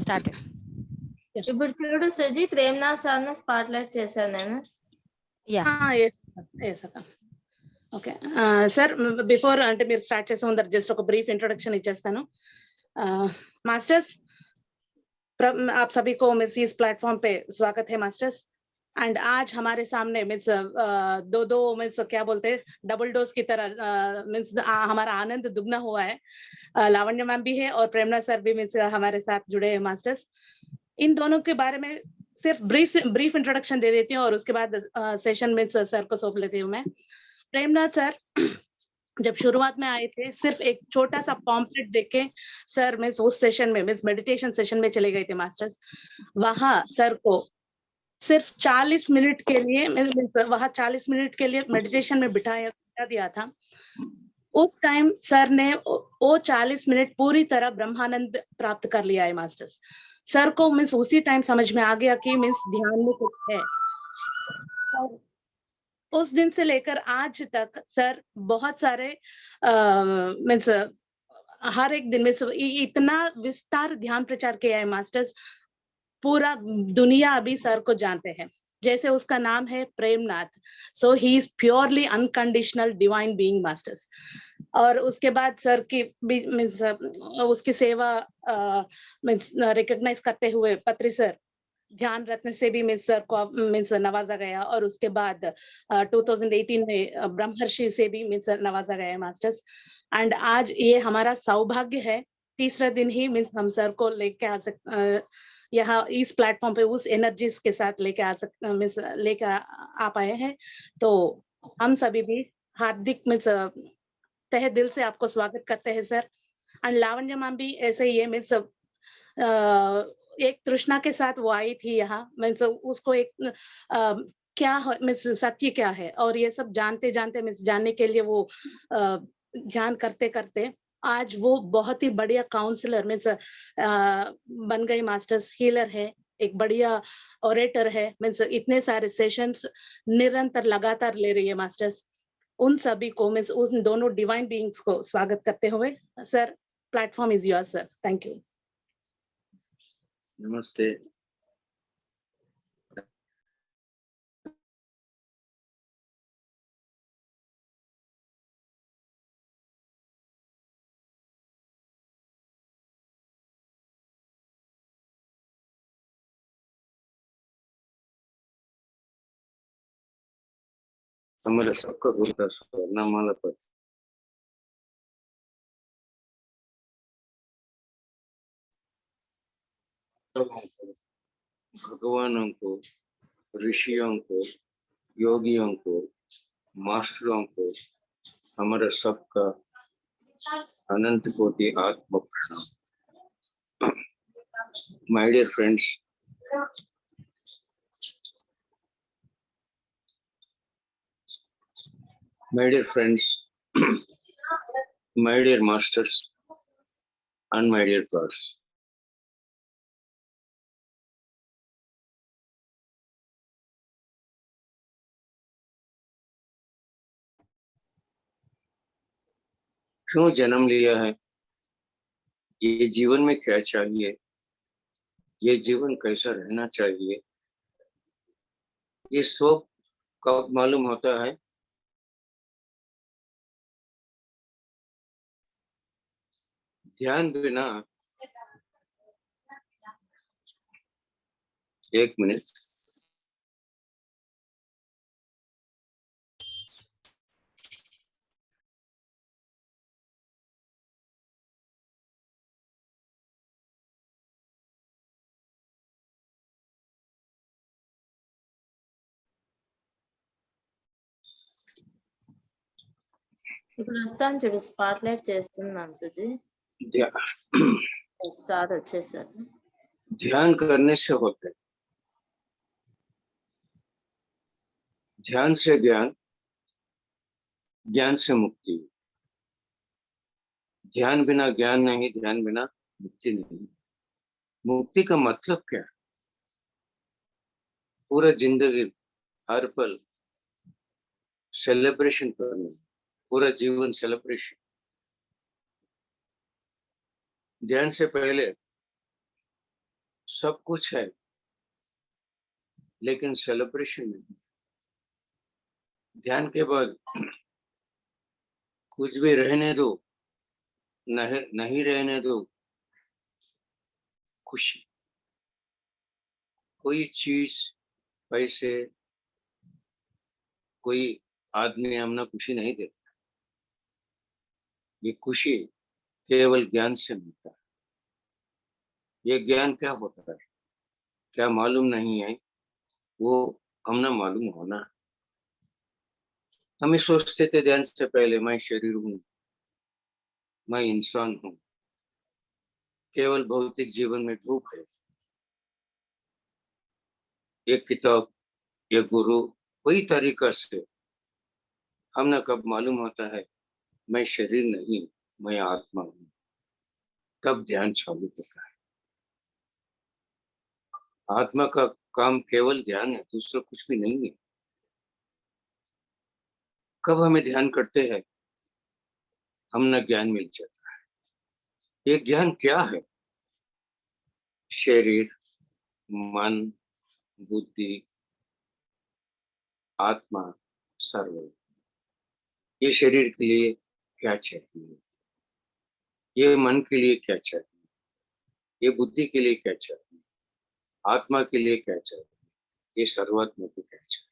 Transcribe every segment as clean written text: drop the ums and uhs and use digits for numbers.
started. ఇప్పుడు చూడు Suji, Premnath sir ను స్పాట్లైట్ చేశాను నేను. ఓకే సార్, బిఫోర్ అంటే మీరు స్టార్ట్ చేసే ముందర జస్ట్ ఒక బ్రీఫ్ इंट्रोडक्शन ఇచ్చేస్తాను. मास्टर्स, आप सभी को मिस इस प्लेटफॉर्म पे स्वागत है मास्टर्स. एंड आज हमारे सामने मीन्स दो मीन्स क्या बोलते हैं, डबल डोज की तरह मीन्स हमारा आनंद दुगना हुआ है. लावण्य मैम भी है और प्रेमनाथ सर भी मीन्स हमारे साथ जुड़े हैं मास्टर्स. इन दोनों के बारे में सिर्फ ब्रीफ इंट्रोडक्शन दे देती हूँ और उसके बाद सेशन मीन्स सर को सौंप लेती हूँ मैं. प्रेमनाथ सर जब शुरुआत में आए थे, सिर्फ एक छोटा सा पॉम्पलेट देख के सर मीन्स उस सेशन में मीन्स मेडिटेशन सेशन में चले गए थे मास्टर्स. वहां सर को सिर्फ 40 मिनट के लिए वहां 40 मिनट के लिए मेडिटेशन में बिठा दिया था. उस टाइम सर ने वो 40 मिनट पूरी तरह ब्रह्मानंद प्राप्त कर लिया है मास्टर्स. सर को मीन्स उसी टाइम समझ में आ गया कि मीन्स ध्यान में कुछ है. और उस दिन से लेकर आज तक सर बहुत सारे मीन्स हर एक दिन में इतना विस्तार ध्यान प्रचार किया है मास्टर्स. पूरा दुनिया अभी सर को जानते हैं. जैसे उसका नाम है Premnath, so he is purely unconditional divine being masters. और उसके बाद सर की मीन्स उसकी सेवा मीन्स रिकॉग्नाइज करते हुए पत्री सर ध्यान रत्न से भी मीन्स सर को मीन्स नवाजा गया. और उसके बाद 2018 में ब्रह्मर्षि से भी मीन्स नवाजा गया है मास्टर्स. एंड आज ये हमारा सौभाग्य है, तीसरा दिन ही मीन्स हम सर को लेके आ सकते यहाँ इस प्लेटफॉर्म पे उस एनर्जीज के साथ लेके आ सकते मीन्स लेके आ पाए हैं. तो हम सभी भी हार्दिक मीन्स तहे दिल से आपको स्वागत करते हैं सर. एंड लावण्य मैम भी ऐसे ही है मीन्स एक तृष्णा के साथ वो आई थी यहाँ मीन्स उसको एक क्या मीन्स सत्य क्या है और ये सब जानते जानते मीन्स जानने के लिए वो ध्यान करते करते आज वो बहुत ही बढ़िया काउंसलर मीन्स बन गई मास्टर्स. हीलर है, एक बढ़िया ऑरेटर है मीन्स इतने सारे सेशंस निरंतर लगातार ले रही है मास्टर्स. उन सभी को मीन्स उन दोनों डिवाइन बीइंग्स को स्वागत करते हुए sir, platform is your sir. Thank you. नमस्ते. हमारे सबका गुरु स्वर्णमाला पर भगवानों को, ऋषियों को, योगियों को, मास्टरों को हमारा सबका अनंत कोटि आत्म प्रणाम. My dear friends, my dear friends, my dear masters, and my dear gods. क्यों जन्म लिया है, ये जीवन में क्या चाहिए, ये जीवन कैसा रहना चाहिए, ये सब कब मालूम होता है? ध्यान बिना. एक मिनट. ఇప్పుడు వస్తాను చూడు, స్పాట్లైట్ చేస్తున్నాను సుజీ. సార్ వచ్చేసారు. ध्यान करने से होता है, ध्यान से ज्ञान, ज्ञान से मुक्ति. ध्यान बिना ज्ञान नहीं, ध्यान बिना मुक्ति नहीं. मुक्ति का मतलब क्या है? पूरा जिंदगी हर पल सेलिब्रेशन करना, पूरा जीवन सेलिब्रेशन. ध्यान से पहले सब कुछ है, लेकिन सेलिब्रेशन नहीं। ध्यान के बाद कुछ भी रहने दो, नहीं रहने दो, खुशी। कोई चीज, पैसे, कोई आदमी हमने खुशी नहीं देता। ये खुशी केवल ज्ञान से मिलता है। ये ज्ञान क्या होता है, क्या मालूम नहीं है, वो हमने मालूम होना है। हमें सोचते थे ध्यान से पहले, मैं शरीर हूँ, मैं इंसान हूँ, केवल भौतिक जीवन में डूब है। एक किताब, ये गुरु, वही तरीका से हमने कब मालूम होता है मैं शरीर नहीं, मैं आत्मा हूँ, तब ध्यान चालू होता है। आत्मा का काम केवल ध्यान है, दूसरा कुछ भी नहीं है। कब हमें ध्यान करते हैं, हमने ज्ञान मिल जाता है। ये ज्ञान क्या है? शरीर, मन, बुद्धि, आत्मा, सर्व। ये शरीर के लिए क्या चाहिए, ये मन के लिए क्या चाहिए, ये बुद्धि के लिए क्या चाहिए, आत्मा के लिए क्या चाहिए, ये सर्वात्मा को क्या चाहिए।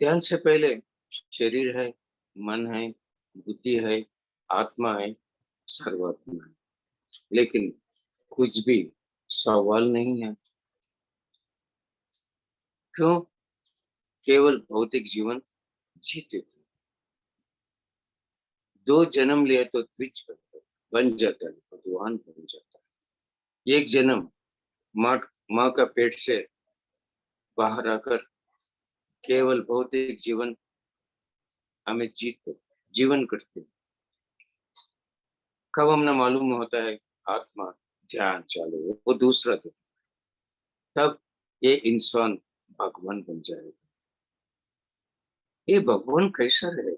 ध्यान से पहले शरीर है, मन है, बुद्धि है, आत्मा है, सर्वात्मा है, लेकिन कुछ भी सवाल नहीं है। क्यों? केवल भौतिक जीवन जीते थे। 2 जन्म लिए तो द्विज बन जाता है, भगवान बन जाता है। एक जन्म माँ का पेट से बाहर आकर केवल भौतिक जीवन हमें जीवन करते। कब हमने मालूम होता है आत्मा ध्यान चालू है, वो दूसरा थे, तब ये इंसान भगवान बन जाएगा। ये भगवान कैसा रहेगा?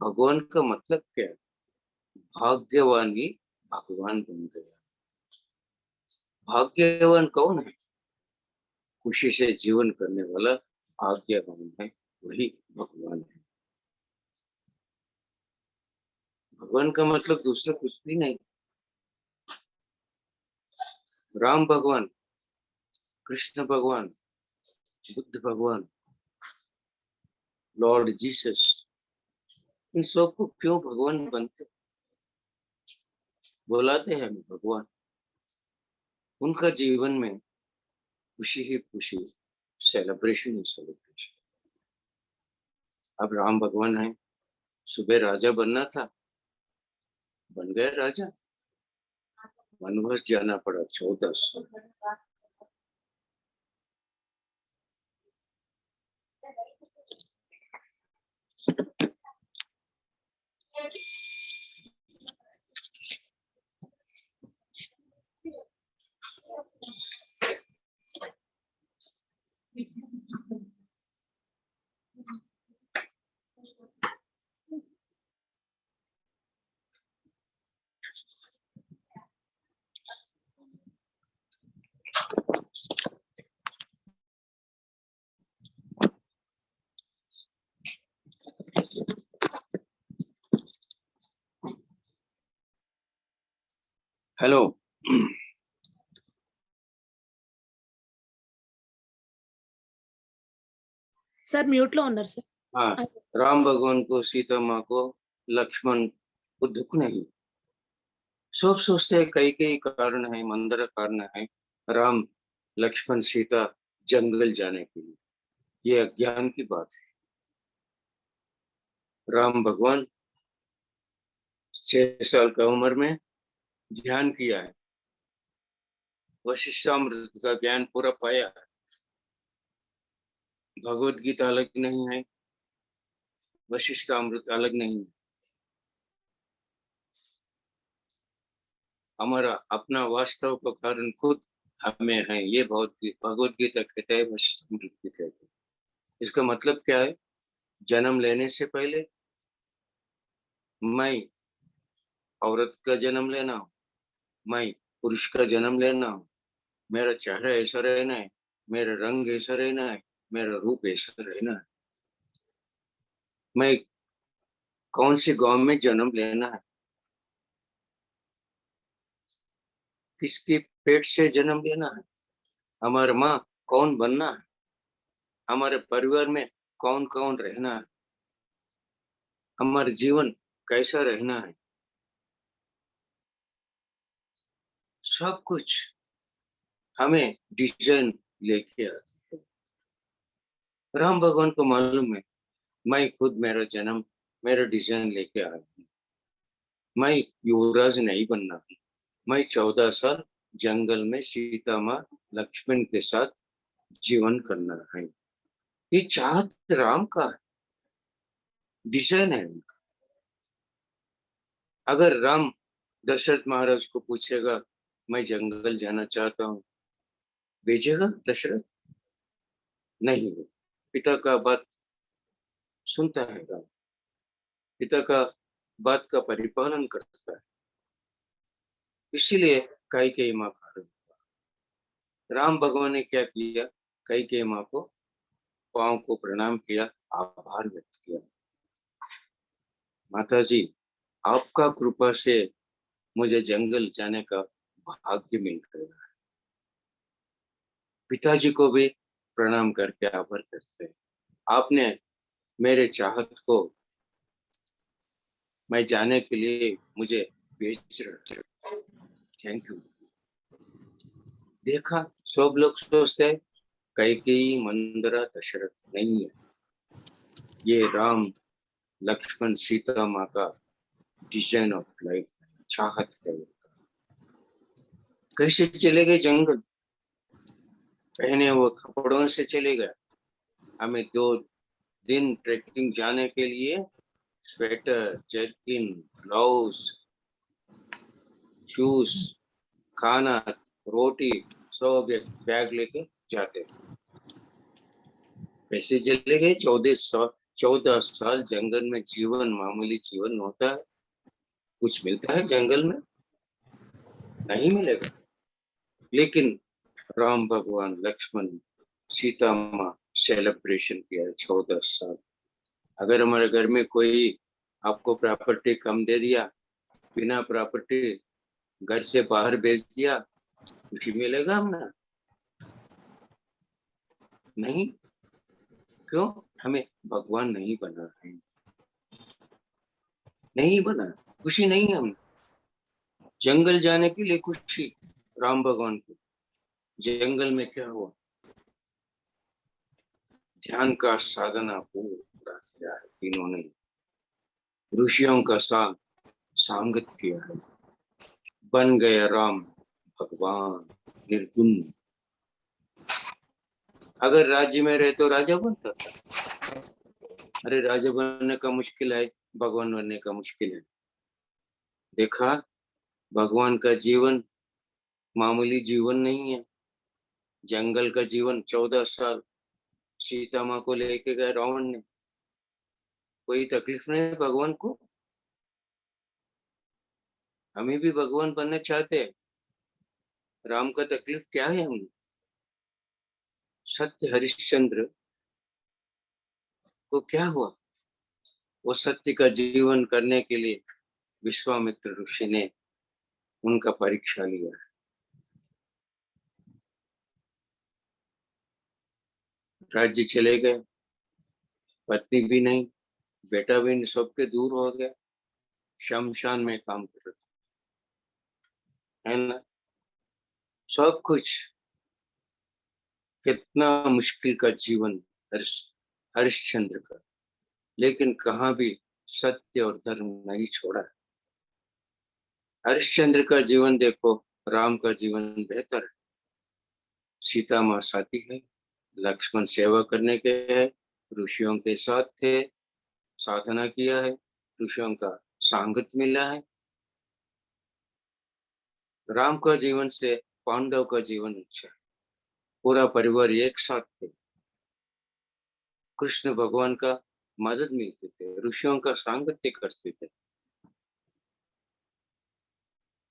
भगवान का मतलब क्या है? भाग्यवान ही भगवान बन गया। भाग्यवान कौन है? खुशी से जीवन करने वाला भाग्यवान है, वही भगवान है। भगवान का मतलब दूसरा कुछ भी नहीं। राम भगवान, कृष्ण भगवान, बुद्ध भगवान, लॉर्ड जीसस, इन सबको क्यों भगवान बनते, बुलाते हैं भगवान? उनका जीवन में खुशी ही खुशी, सेलिब्रेशन ही सेलिब्रेशन। अब राम भगवान है, सुबह राजा बनना था, बन गए राजा। वनवास जाना पड़ा 14 साल। हेलो। सर म्यूट लो उन्नर सर। हाँ, राम भगवान को, सीता माँ को, लक्ष्मण को दुख नहीं। सब सोचते हैं कई कई कारण है, मंदिर कारण है राम लक्ष्मण सीता जंगल जाने के लिए। ये अज्ञान की बात है। राम भगवान 6 साल का उम्र में ध्यान किया है, वशिष्ठामृत का ज्ञान पूरा पाया है। भगवत गीता अलग नहीं है, वशिष्ठामृत अलग नहीं है। हमारा अपना वास्तव का कारण खुद हमें है, ये भगवत गीता कहते हैं, वशिष्ठामृत भी कहते हैं। इसका मतलब क्या है? जन्म लेने से पहले मैं औरत का जन्म लेना, मैं पुरुष का जन्म लेना हूँ, मेरा चेहरा ऐसा रहना है, मेरा रंग ऐसा रहना है, मेरा रूप ऐसा रहना है, मैं कौन से गांव में जन्म लेना है, किसके पेट से जन्म लेना है, हमारा माँ कौन बनना है, हमारे परिवार में कौन कौन रहना है, हमारा जीवन कैसा रहना है, सब कुछ हमें डिजाइन लेके आते हैं। राम भगवान को मालूम है मैं खुद मेरा जन्म मेरा डिजाइन लेके आया हूँ, मैं युवराज नहीं बनना हूँ, मैं 14 साल जंगल में सीता माँ लक्ष्मण के साथ जीवन करना है। ये चाहत राम का है, डिजाइन है उनका। अगर राम दशरथ महाराज को पूछेगा मैं जंगल जाना चाहता हूँ, भेजेगा दशरथ? नहीं। पिता का बात सुनता है राम, पिता का बात का परिपालन करता है, इसीलिए कैकेयी माँ का रूप। राम भगवान ने क्या किया, कैकेयी माँ को पांव को प्रणाम किया, आभार व्यक्त किया। माता जी आपका कृपा से मुझे जंगल जाने का भाग्य मिल गया। पिताजी को भी प्रणाम करके आभार करते हैं, आपने मेरे चाहत को मैं जाने के लिए मुझे भेज रहे, थैंक यू। देखा सब लोग सोचते हैं कैकेयी मंदरा दशरथ नहीं है, ये राम लक्ष्मण सीता माँ का डिजाइन ऑफ लाइफ चाहत है। कैसे चले गए जंगल, पहने हुए कपड़ों से चले गए, हमें 2 दिन ट्रेकिंग जाने के लिए स्वेटर जर्किन ग्लव्स शूज खाना रोटी सब एक बैग लेके जाते। कैसे चले गए, 14 साल जंगल में जीवन मामूली जीवन होता है, कुछ मिलता है जंगल में? नहीं मिलेगा। लेकिन राम भगवान लक्ष्मण सीता माँ सेलिब्रेशन किया 14 साल। अगर हमारे घर में कोई आपको प्रॉपर्टी कम दे दिया, बिना प्रॉपर्टी घर से बाहर भेज दिया, खुशी मिलेगा हमें? नहीं। क्यों? हमें भगवान नहीं बना है, नहीं बना, खुशी नहीं है हमें। जंगल जाने के लिए खुशी राम भगवान को। जंगल में क्या हुआ, ध्यान का साधना पूरा किया है इन्होंने, ऋषियों का साथ सांगत किया है, बन गया राम भगवान निर्गुण। अगर राज्य में रहे तो राजा बनता था, अरे राजा बनने का मुश्किल है, भगवान बनने का मुश्किल है। देखा भगवान का जीवन मामूली जीवन नहीं है, जंगल का जीवन 14 साल सीता माँ को लेके गए रावण ने, कोई तकलीफ नहीं भगवान को। हमें भी भगवान बनना चाहते हैं, राम का तकलीफ क्या है हमें? सत्य हरिश्चंद्र को क्या हुआ, वो सत्य का जीवन करने के लिए विश्वामित्र ऋषि ने उनका परीक्षा लिया। राज्य चले गए, पत्नी भी नहीं, बेटा भी नहीं, सबके दूर हो गया, शमशान में काम कर रहे है ना, सब कुछ। कितना मुश्किल का जीवन हरिश्चंद्र का, लेकिन कहाँ भी सत्य और धर्म नहीं छोड़ा। हरिश्चंद्र का जीवन देखो, राम का जीवन बेहतर है। सीता माँ साथी है, लक्ष्मण सेवा करने के है, ऋषियों के साथ थे, साधना किया है, ऋषियों का सांगत मिला है। राम का जीवन से पांडव का जीवन अच्छा है, पूरा परिवार एक साथ थे, कृष्ण भगवान का मदद मिलते थे, ऋषियों का सांगत्य करते थे।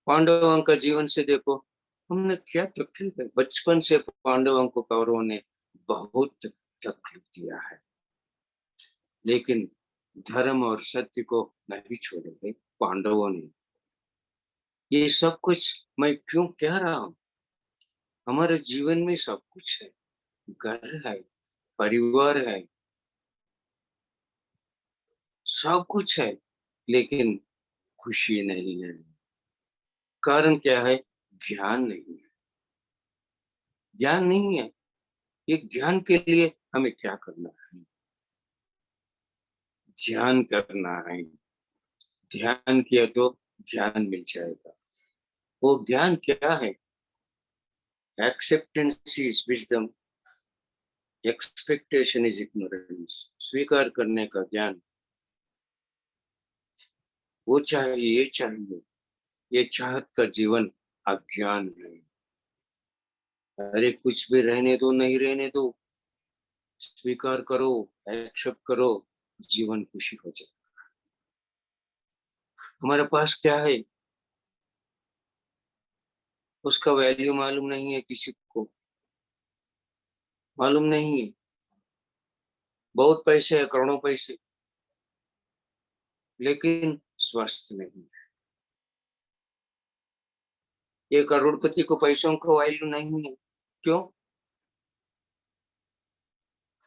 पांडवों का जीवन से देखो, हमने क्या तकलीफ है। बचपन से पांडवों को कौरवों ने बहुत तकलीफ दिया है, लेकिन धर्म और सत्य को नहीं छोड़े पांडवों ने। ये सब कुछ मैं क्यों कह रहा हूं? हमारे जीवन में सब कुछ है, घर है, परिवार है, सब कुछ है, लेकिन खुशी नहीं है। कारण क्या है? ज्ञान नहीं है। ज्ञान नहीं है। ये ज्ञान के लिए हमें क्या करना है? ध्यान करना है। ध्यान किया तो ज्ञान मिल जाएगा। वो ज्ञान क्या है? Acceptance is wisdom, expectation is ignorance. स्वीकार करने का ज्ञान, वो चाहिए, ये चाहिए, ये चाहत का जीवन अज्ञान है। अरे कुछ भी रहने दो, नहीं रहने दो, स्वीकार करो, एक्सेप्ट करो, जीवन खुशी हो जाए। हमारे पास क्या है, उसका वैल्यू मालूम नहीं है, किसी को मालूम नहीं है। बहुत पैसे है, करोड़ों पैसे, लेकिन स्वस्थ नहीं है। ये करोड़पति को पैसों का वैल्यू नहीं है। क्यों?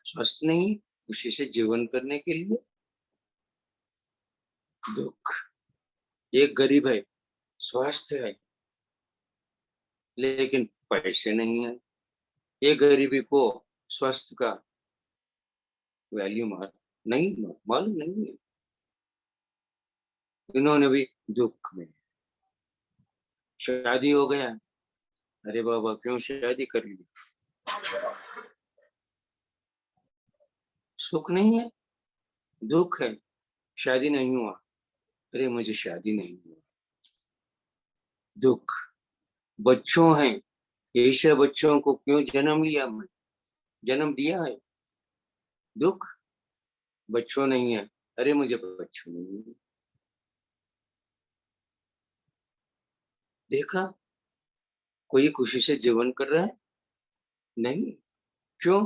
स्वस्थ नहीं, खुशी से जीवन करने के लिए दुख। एक गरीब है, स्वस्थ है, लेकिन पैसे नहीं है। ये गरीबी को स्वस्थ का वैल्यू मालूम नहीं है। इन्होंने भी दुख में। शादी हो गया, अरे बाबा क्यों शादी कर ली? सुख नहीं है, दुख है। शादी नहीं हुआ, अरे मुझे शादी नहीं हुआ, दुख। बच्चों हैं, ऐसे बच्चों को क्यों जन्म लिया, मैं जन्म दिया है, दुख। बच्चों नहीं है, अरे मुझे बच्चों नहीं है। देखा, कोई खुशी से जीवन कर रहा है? नहीं। क्यों?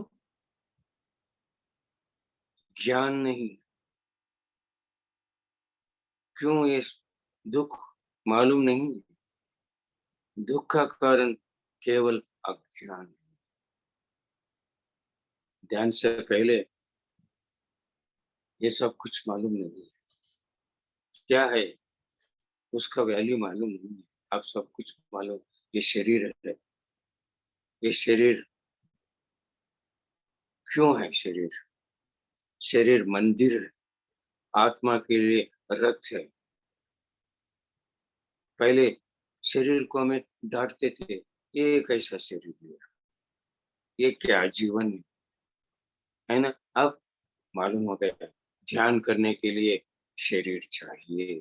ज्ञान नहीं। क्यों? ये दुख मालूम नहीं। दुख का कारण केवल अज्ञान। ध्यान से पहले ये सब कुछ मालूम नहीं है, क्या है उसका वैल्यू मालूम नहीं है। अब सब कुछ मालूम, ये शरीर है। ये शरीर क्यों है? शरीर, शरीर मंदिर है, आत्मा के लिए रथ है। पहले शरीर को हमें डांटते थे, ये कैसा शरीर है, ये क्या जीवन है ना? अब मालूम हो गया, ध्यान करने के लिए शरीर चाहिए,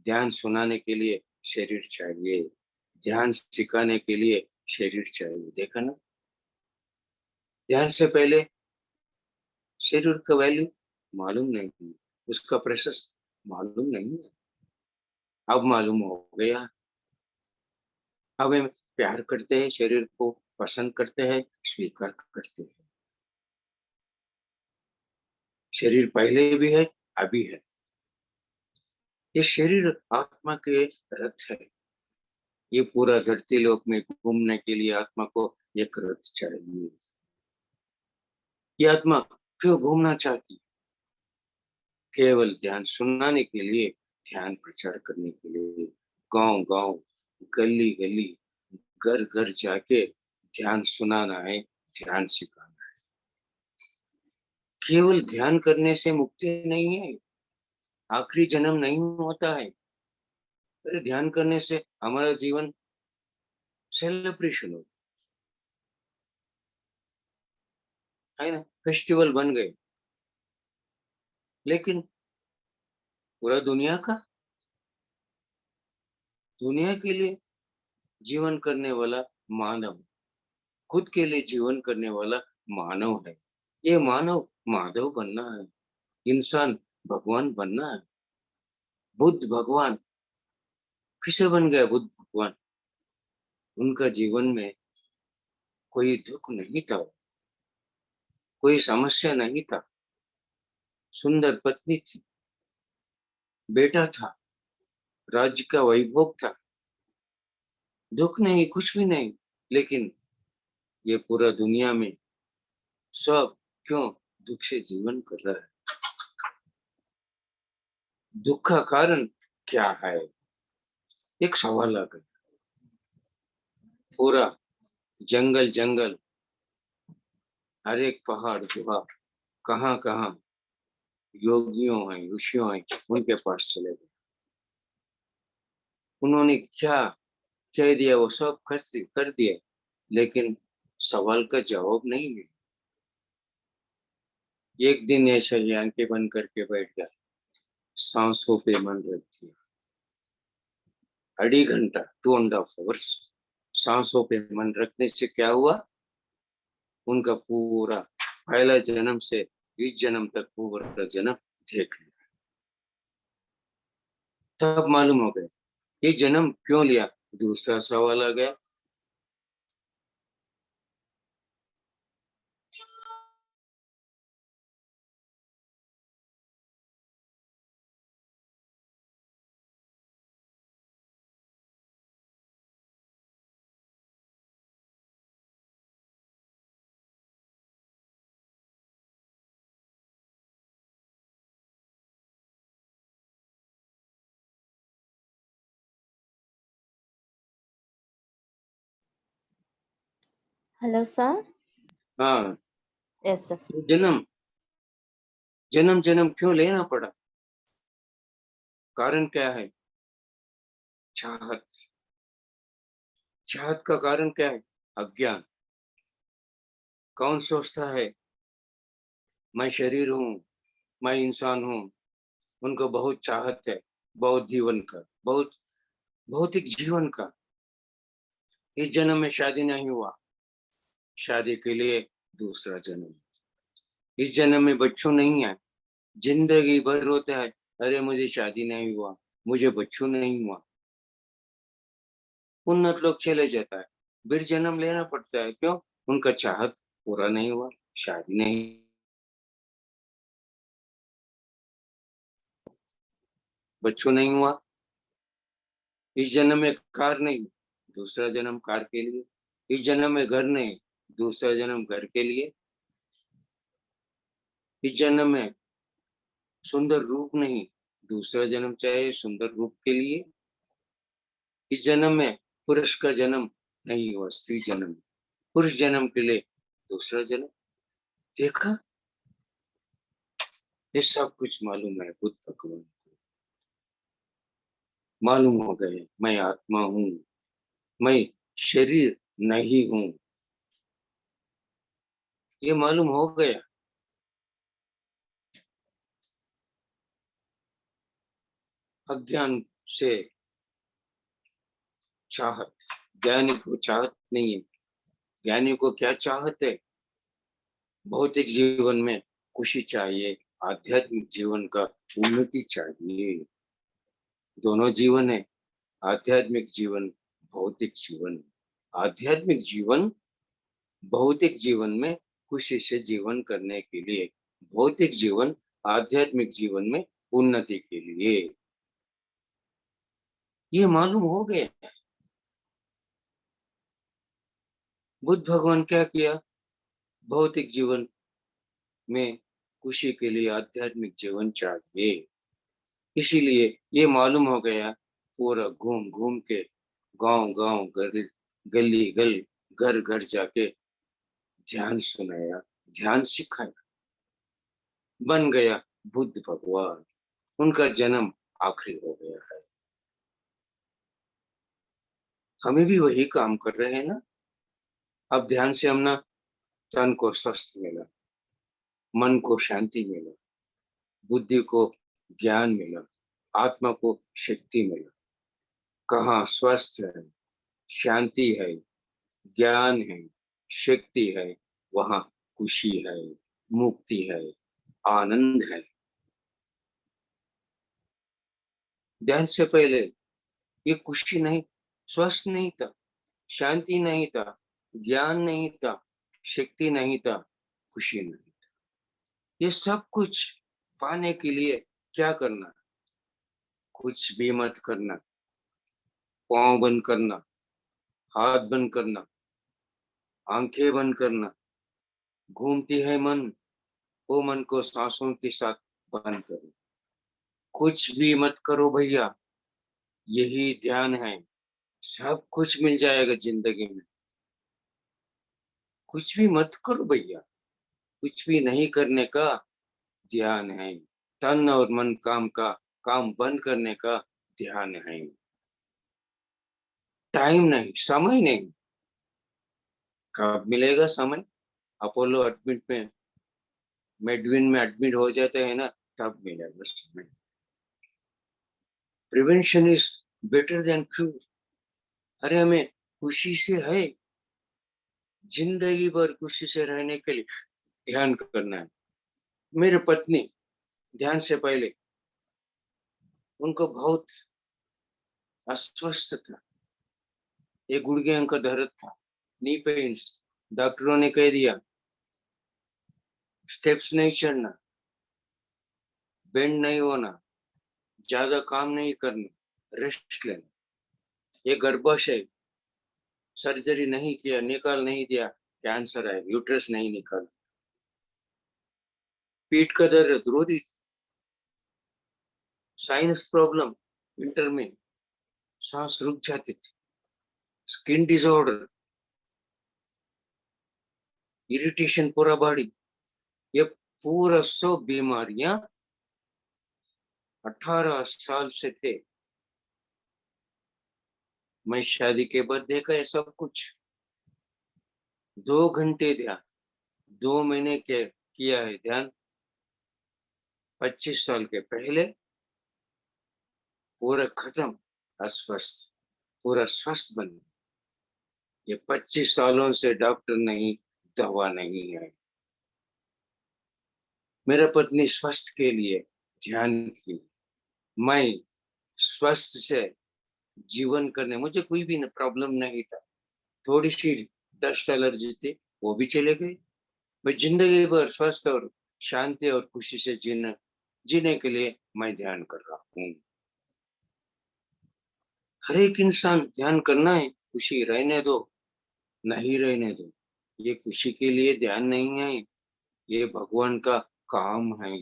ध्यान सुनाने के लिए शरीर चाहिए, ध्यान सिखाने के लिए शरीर चाहिए। देखा ना? ध्यान से पहले शरीर का वैल्यू मालूम नहीं है, उसका प्रशस्त मालूम नहीं है। अब मालूम हो गया। अब हम प्यार करते हैं, शरीर को पसंद करते हैं, स्वीकार करते हैं। शरीर पहले भी है, अभी है। ये शरीर आत्मा के रथ है। ये पूरा धरती लोक में घूमने के लिए आत्मा को एक रथ चाहिए। ये आत्मा क्यों घूमना चाहती? केवल ध्यान सुनाने के लिए, ध्यान प्रचार करने के लिए, गांव गांव, गली गली, घर घर जाके ध्यान सुनाना है, ध्यान सिखाना है। केवल ध्यान करने से मुक्ति नहीं है, आखिरी जन्म नहीं होता है। अरे ध्यान करने से हमारा जीवन सेलिब्रेशन हो, है ना? फेस्टिवल बन गए। लेकिन पूरा दुनिया के लिए जीवन करने वाला मानव, खुद के लिए जीवन करने वाला मानव है। ये मानव माधव बनना है, इंसान भगवान बनना है। बुद्ध भगवान किसे बन गए बुद्ध भगवान? उनका जीवन में कोई दुख नहीं था, कोई समस्या नहीं था, सुंदर पत्नी थी, बेटा था, राज्य का वैभव था, दुख नहीं, कुछ भी नहीं। लेकिन ये पूरा दुनिया में सब क्यों दुख से जीवन कर रहा है? दुख का कारण क्या है? एक सवाल आ गया। पूरा जंगल जंगल, हर एक पहाड़ गुहा, कहाँ कहाँ योगियों हैं, ऋषियों हैं, उनके पास चले गए। उन्होंने क्या कह दिया वो सब कर दिया, लेकिन सवाल का जवाब नहीं मिला। एक दिन ऐसा ही आंखें बंद करके बैठ गया, सांसों पे मन रख दिया। 2.5 घंटा, 2.5 hours सांसों पे मन रखने से क्या हुआ? उनका पूरा पहला जन्म से इस जन्म तक पूरा जन्म देख लिया। तब मालूम हो गया ये जन्म क्यों लिया। दूसरा सवाल आ गया, Hello, sir. हाँ Yes, sir. जन्म जन्म जन्म क्यों लेना पड़ा? कारण क्या है? चाहत। चाहत का कारण क्या है? अज्ञान। कौन सोचता है मैं शरीर हूँ, मैं इंसान हूँ? उनको बहुत चाहत है, बहुत जीवन का, बहुत भौतिक जीवन का। इस जन्म में शादी नहीं हुआ, शादी के लिए दूसरा जन्म। इस जन्म में बच्चों नहीं है, जिंदगी भर रोते हैं, अरे मुझे शादी नहीं हुआ, मुझे बच्चों नहीं हुआ। उन्नत लोग चले जाता है, फिर जन्म लेना पड़ता है। क्यों? उनका चाहत पूरा नहीं हुआ, शादी नहीं, बच्चों नहीं हुआ। इस जन्म में कार नहीं, दूसरा जन्म कार के लिए। इस जन्म में घर नहीं, दूसरा जन्म घर के लिए। इस जन्म में सुंदर रूप नहीं, दूसरा जन्म चाहिए सुंदर रूप के लिए। इस जन्म में पुरुष का जन्म नहीं हुआ, स्त्री जन्म, पुरुष जन्म के लिए दूसरा जन्म। देखा, ये सब कुछ मालूम है बुद्ध भगवान को। मालूम हो गए मैं आत्मा हूँ, मैं शरीर नहीं हूँ। ये मालूम हो गया। अज्ञान से चाहत, ज्ञानी को चाहत नहीं है। ज्ञानी को क्या चाहत है? भौतिक जीवन में खुशी चाहिए, आध्यात्मिक जीवन का उन्नति चाहिए। दोनों जीवन है, आध्यात्मिक जीवन, भौतिक जीवन। आध्यात्मिक जीवन भौतिक जीवन में खुशी से जीवन करने के लिए, भौतिक जीवन आध्यात्मिक जीवन में उन्नति के लिए। ये मालूम हो गया। बुद्ध भगवान क्या किया? भौतिक जीवन में खुशी के लिए आध्यात्मिक जीवन चाहिए। इसीलिए ये मालूम हो गया, पूरा घूम घूम के गांव गांव गली गली घर घर जाके ध्यान सुनाया, ध्यान सिखाया, बन गया बुद्ध भगवान। उनका जन्म आखिरी हो गया है। हमें भी वही काम कर रहे हैं ना। अब ध्यान से हम ना, तन को स्वस्थ मिला, मन को शांति मिला, बुद्धि को ज्ञान मिला, आत्मा को शक्ति मिला। कहाँ स्वस्थ है, शांति है, ज्ञान है, शक्ति है, वहां खुशी है, मुक्ति है, आनंद है। ध्यान से पहले ये खुशी नहीं, स्वस्थ नहीं था, शांति नहीं था, ज्ञान नहीं था, शक्ति नहीं था, खुशी नहीं था। ये सब कुछ पाने के लिए क्या करना? कुछ भी मत करना। पाँव बंद करना, हाथ बंद करना, आंखें बंद करना। घूमती है मन, वो मन को सांसों के साथ बंद करो। कुछ भी मत करो भैया, यही ध्यान है। सब कुछ मिल जाएगा जिंदगी में। कुछ भी मत करो भैया, कुछ भी नहीं करने का ध्यान है। तन और मन काम बंद करने का ध्यान है। टाइम नहीं, समय नहीं। कब मिलेगा समय? अपोलो एडमिट में, मेडविन में एडमिट हो जाते हैं ना, तब मिलेगा समय। Prevention is better than cure. अरे हमें खुशी से है, जिंदगी भर खुशी से रहने के लिए ध्यान करना है। मेरी पत्नी ध्यान से पहले उनको बहुत अस्वस्थ था, एक गुड़गे का दर्द था, नी पेन्स। डॉक्टरों ने कह दिया स्टेप्स नहीं चढ़ना, बेंड नहीं होना, ज्यादा काम नहीं करना, रेस्ट लेना। ये गर्भाशय सर्जरी नहीं किया, निकाल नहीं दिया, कैंसर है, यूट्रस नहीं निकाल। पीठ का दर्द, रो दी थी। साइनस प्रॉब्लम, विंटर में सांस रुक जाती थी। स्किन डिसऑर्डर, इरिटेशन पूरा बॉडी, ये पूरा सब बीमारियां 18 साल से थे। मैं शादी के बाद देखा है सब कुछ। 2 घंटे ध्यान, 2 महीने के किया है ध्यान। 25 साल के पहले पूरा खत्म, अस्वस्थ, पूरा स्वस्थ बन गया। ये 25 सालों से डॉक्टर नहीं, दवा नहीं है। मेरा पत्नी स्वस्थ के लिए ध्यान की, मैं स्वस्थ से जीवन करने, मुझे कोई भी प्रॉब्लम नहीं था। थोड़ी सी डस्ट एलर्जी थी, वो भी चले गई। मैं जिंदगी भर स्वस्थ और शांति और खुशी से जीने के लिए मैं ध्यान कर रहा हूँ। हर एक इंसान ध्यान करना है, खुशी रहने दो, नहीं रहने दो। ये खुशी के लिए ध्यान नहीं है, ये भगवान का काम है।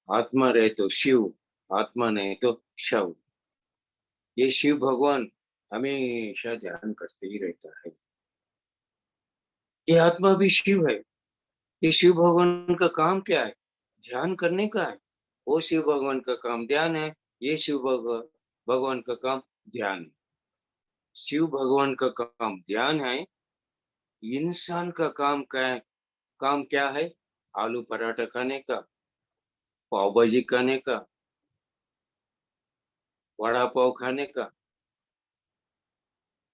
आत्मा रहे तो शिव, आत्मा नहीं तो शव। ये शिव भगवान हमेशा ध्यान करते ही रहता है। ये आत्मा भी शिव है। ये शिव भगवान का काम क्या है? ध्यान करने का है। वो शिव भगवान का काम ध्यान है, ये शिव भगवान का काम ध्यान है। शिव भगवान का काम ध्यान है, इंसान का काम क्या है? काम क्या है? आलू पराठा खाने का, पाव भाजी खाने का, वड़ा पाव खाने का,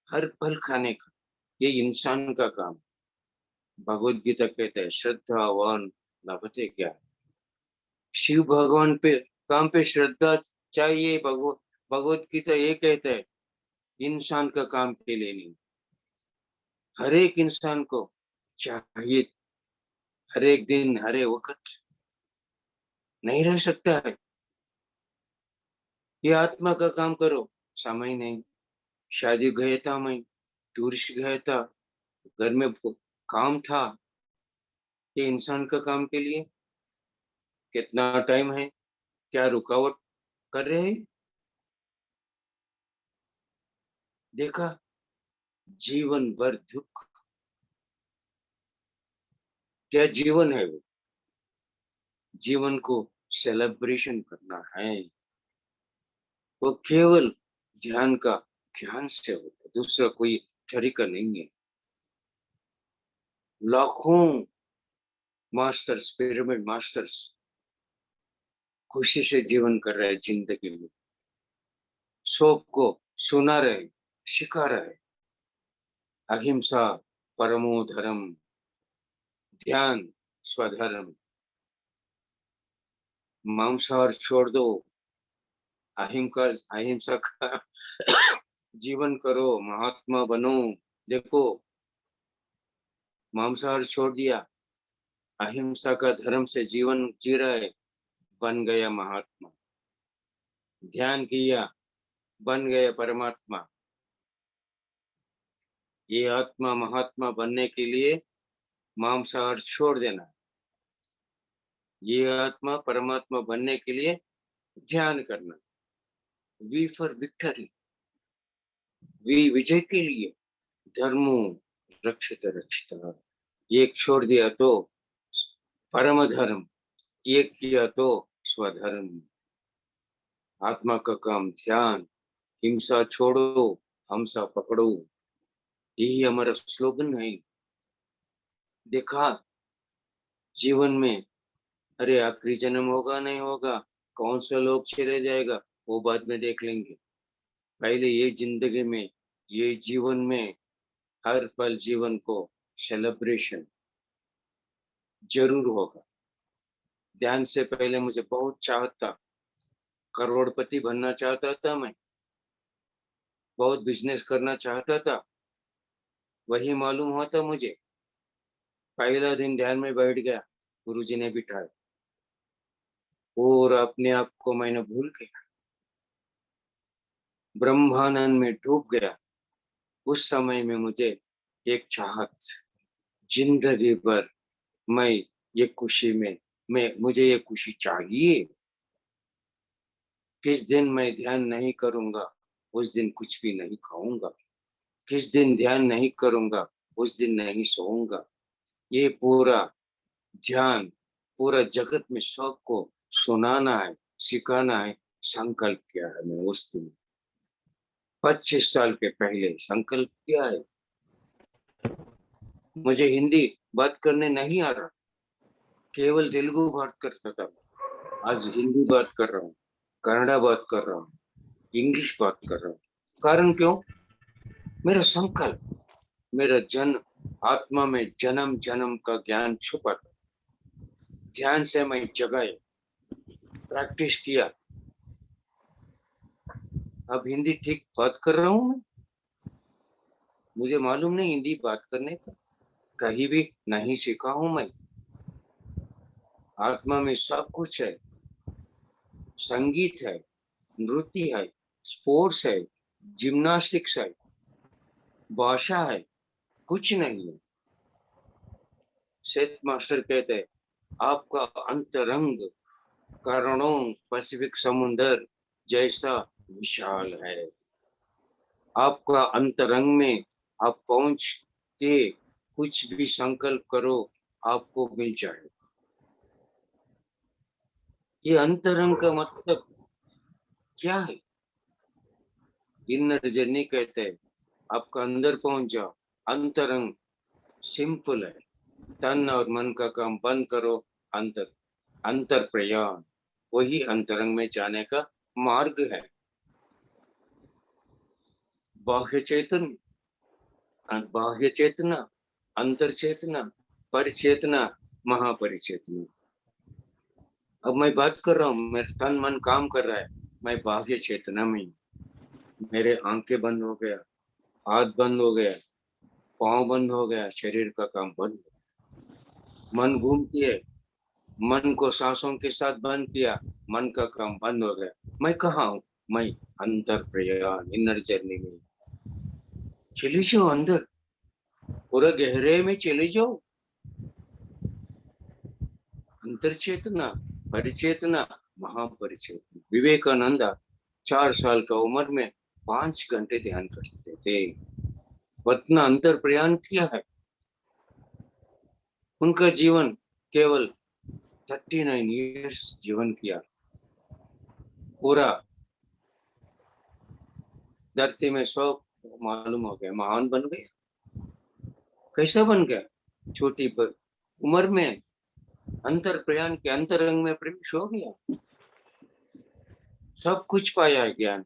हर पल खाने का, ये इंसान का काम। भगवत गीता कहता है श्रद्धावान लभते ज्ञान। शिव भगवान पे काम पे श्रद्धा चाहिए। भगवत गीता ये कहता है इंसान का काम के लिए नहीं, हर एक इंसान को चाहिए। हर एक दिन, हर एक वक्त नहीं रह सकता है। ये आत्मा का काम करो, समय नहीं। शादी गया था मैं, टूरिस्ट गया था, घर में काम था। ये इंसान का काम के लिए कितना टाइम है? क्या रुकावट कर रहे हैं? देखा, जीवन भर दुख। क्या जीवन है वो? जीवन को सेलिब्रेशन करना है, वो केवल ध्यान का ध्यान से होता है, दूसरा कोई तरीका नहीं है। लाखों मास्टर्स, पिरामिड मास्टर्स खुशी से जीवन कर रहे हैं जिंदगी में, सबको सुना रहे, सिखा रहे। अहिंसा परमो धर्म, ध्यान स्वधर्म, मांसाहार छोड़ दो, अहिंसा का जीवन करो, महात्मा बनो। देखो, मांसाहार छोड़ दिया, अहिंसा का धर्म से जीवन जी रहा है, बन गया महात्मा। ध्यान किया, बन गया परमात्मा। ये आत्मा महात्मा बनने के लिए मांसाहार छोड़ देना, ये आत्मा परमात्मा बनने के लिए ध्यान करना। वी फॉर विक्टरी, वी विजय के लिए। धर्मो रक्षित रक्षिता, एक छोड़ दिया तो परम धर्म, एक किया तो स्वधर्म। आत्मा का काम ध्यान, हिंसा छोड़ो, हमसा पकड़ो, यही हमारा स्लोगन है। देखा जीवन में, अरे आखिरी जन्म होगा नहीं होगा, कौन सा लोग चले जाएगा, वो बाद में देख लेंगे। पहले ये जिंदगी में, ये जीवन में, हर पल जीवन को सेलिब्रेशन जरूर होगा। ध्यान से पहले मुझे बहुत चाहता, करोड़पति बनना चाहता था मैं, बहुत बिजनेस करना चाहता था। वही मालूम हुआ था मुझे, पहला दिन ध्यान में बैठ गया, गुरुजी ने बिठाया और अपने आप को मैंने भूल गया, ब्रह्मानंद में डूब गया। उस समय में मुझे एक चाहत, जिंदगी भर मैं ये खुशी में, मुझे ये खुशी चाहिए। किस दिन मैं ध्यान नहीं करूंगा, उस दिन कुछ भी नहीं खाऊंगा। किस दिन ध्यान नहीं करूंगा, उस दिन नहीं सोऊंगा। ये पूरा ध्यान पूरा जगत में सबको सुनाना है, सिखाना है, संकल्प किया है मैं उस दिन। 25 साल के पहले संकल्प किया है। मुझे हिंदी बात करने नहीं आ रहा, केवल तेलुगु बात करता था। आज हिंदी बात कर रहा हूँ, कन्नड़ा बात कर रहा हूँ, इंग्लिश बात कर रहा हूँ। कारण क्यों? मेरा संकल्प, मेरा जन्म, आत्मा में जन्म जन्म का ज्ञान छुपा था। ध्यान से मैं जगाए, प्रैक्टिस किया, अब हिंदी ठीक बात कर रहा हूँ मैं। मुझे मालूम नहीं हिंदी बात करने का, कहीं भी नहीं सीखा हूं मैं। आत्मा में सब कुछ है, संगीत है, नृत्य है, स्पोर्ट्स है, जिम्नास्टिक्स है, भाषा है, कुछ नहीं है। सेठ मास्टर कहते हैं, आपका अंतरंग करोड़ों पैसिफिक समुंदर जैसा विशाल है। आपका अंतरंग में आप पहुंच के कुछ भी संकल्प करो, आपको मिल जाएगा। ये अंतरंग का मतलब क्या है? इनर जर्नी कहते हैं, आपका अंदर पहुंच जाओ। अंतरंग सिंपल है, तन और मन का काम बंद करो, अंतर अंतर प्रयाण, वही अंतरंग में जाने का मार्ग है। बाह्य चेतन, बाह्य चेतना, अंतर चेतना, परिचेतना, महापरिचेतना। अब मैं बात कर रहा हूँ, मेरा तन मन काम कर रहा है, मैं बाह्य चेतना में हूँ। मेरे आंखें बंद हो गया, हाथ बंद हो गया, पांव बंद हो गया, शरीर का काम बंद हो गया। मन घूमती है, मन को सांसों के साथ बंद किया, मन का काम बंद हो गया। मैं कहाँ हूँ? मैं अंतर प्रयाण, इनर जर्नी में। चले जाओ अंदर, पूरा गहरे में चले जाओ। अंतर चेतना, परिचेतना, महापरिचेतना। विवेकानंद 4 साल का उम्र में 5 घंटे ध्यान करते थे, इतना अंतर प्रयाण किया है। उनका जीवन केवल 39 ईयर्स जीवन किया, पूरा धरती में सब मालूम हो गया, महान बन गया। कैसा बन गया? छोटी पर उम्र में अंतर प्रयाण के अंतरंग में प्रवेश हो गया, सब कुछ पाया है ज्ञान।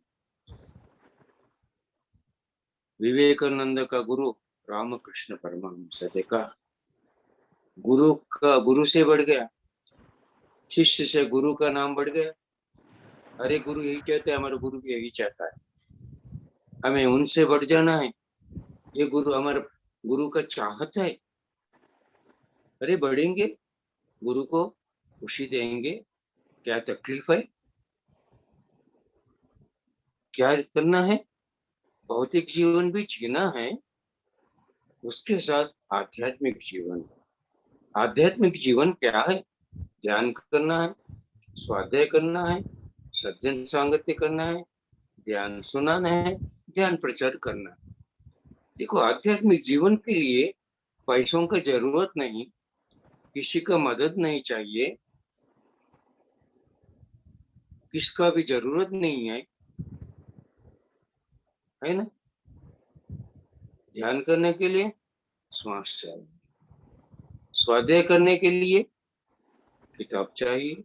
विवेकानंद का गुरु रामकृष्ण परमहंस, देखा गुरु का, गुरु से बढ़ गया, शिष्य से गुरु का नाम बढ़ गया। अरे गुरु यही कहते हैं, हमारा गुरु भी यही चाहता है, हमें उनसे बढ़ जाना है। ये गुरु हमारा गुरु का चाहत है। अरे बढ़ेंगे, गुरु को खुशी देंगे, क्या तकलीफ है, क्या करना है, भौतिक जीवन भी जीना है, उसके साथ आध्यात्मिक जीवन। आध्यात्मिक जीवन क्या है? ध्यान करना है, स्वाध्याय करना है, सज्जन सांगत्य करना है, ध्यान सुनाना है, ध्यान प्रचार करना है। देखो, आध्यात्मिक जीवन के लिए पैसों की जरूरत नहीं, किसी का मदद नहीं चाहिए, किसका भी जरूरत नहीं है ना। ध्यान करने के लिए श्वास चाहिए, स्वाध्याय करने के लिए किताब चाहिए,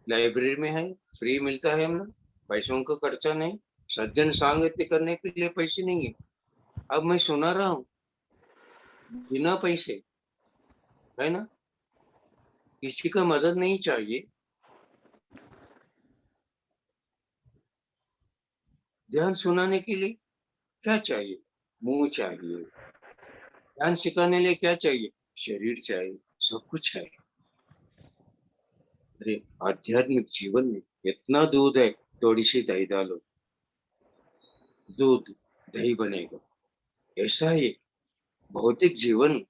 लाइब्रेरी में है, फ्री मिलता है हमें, पैसों का खर्चा नहीं। सज्जन सांगत्य करने के लिए पैसे नहीं है। अब मैं सुना रहा हूँ बिना पैसे, है ना, किसी का मदद नहीं चाहिए। ध्यान सुनाने के लिए क्या चाहिए? मुंह चाहिए। ध्यान सिखाने लिए क्या चाहिए? शरीर चाहिए, सब कुछ है। अरे आध्यात्मिक जीवन में इतना दूध है, थोड़ी सी दही डालो, दूध दही बनेगा। ऐसा ही भौतिक जीवन,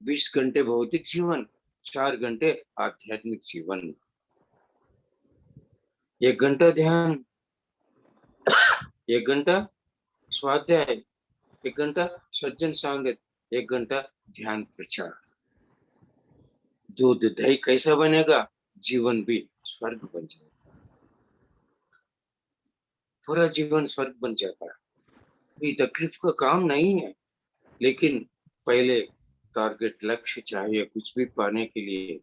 20 घंटे भौतिक जीवन, 4 घंटे आध्यात्मिक जीवन। 1 घंटा ध्यान, 1 घंटा स्वाध्याय, 1 घंटा सज्जन सांगत, 1 घंटा ध्यान प्रचार। दूध दही कैसा बनेगा? जीवन भी स्वर्ग बन जाएगा, पूरा जीवन स्वर्ग बन जाता है। कोई तकलीफ का काम नहीं है, लेकिन पहले टारगेट लक्ष्य चाहिए कुछ भी पाने के लिए,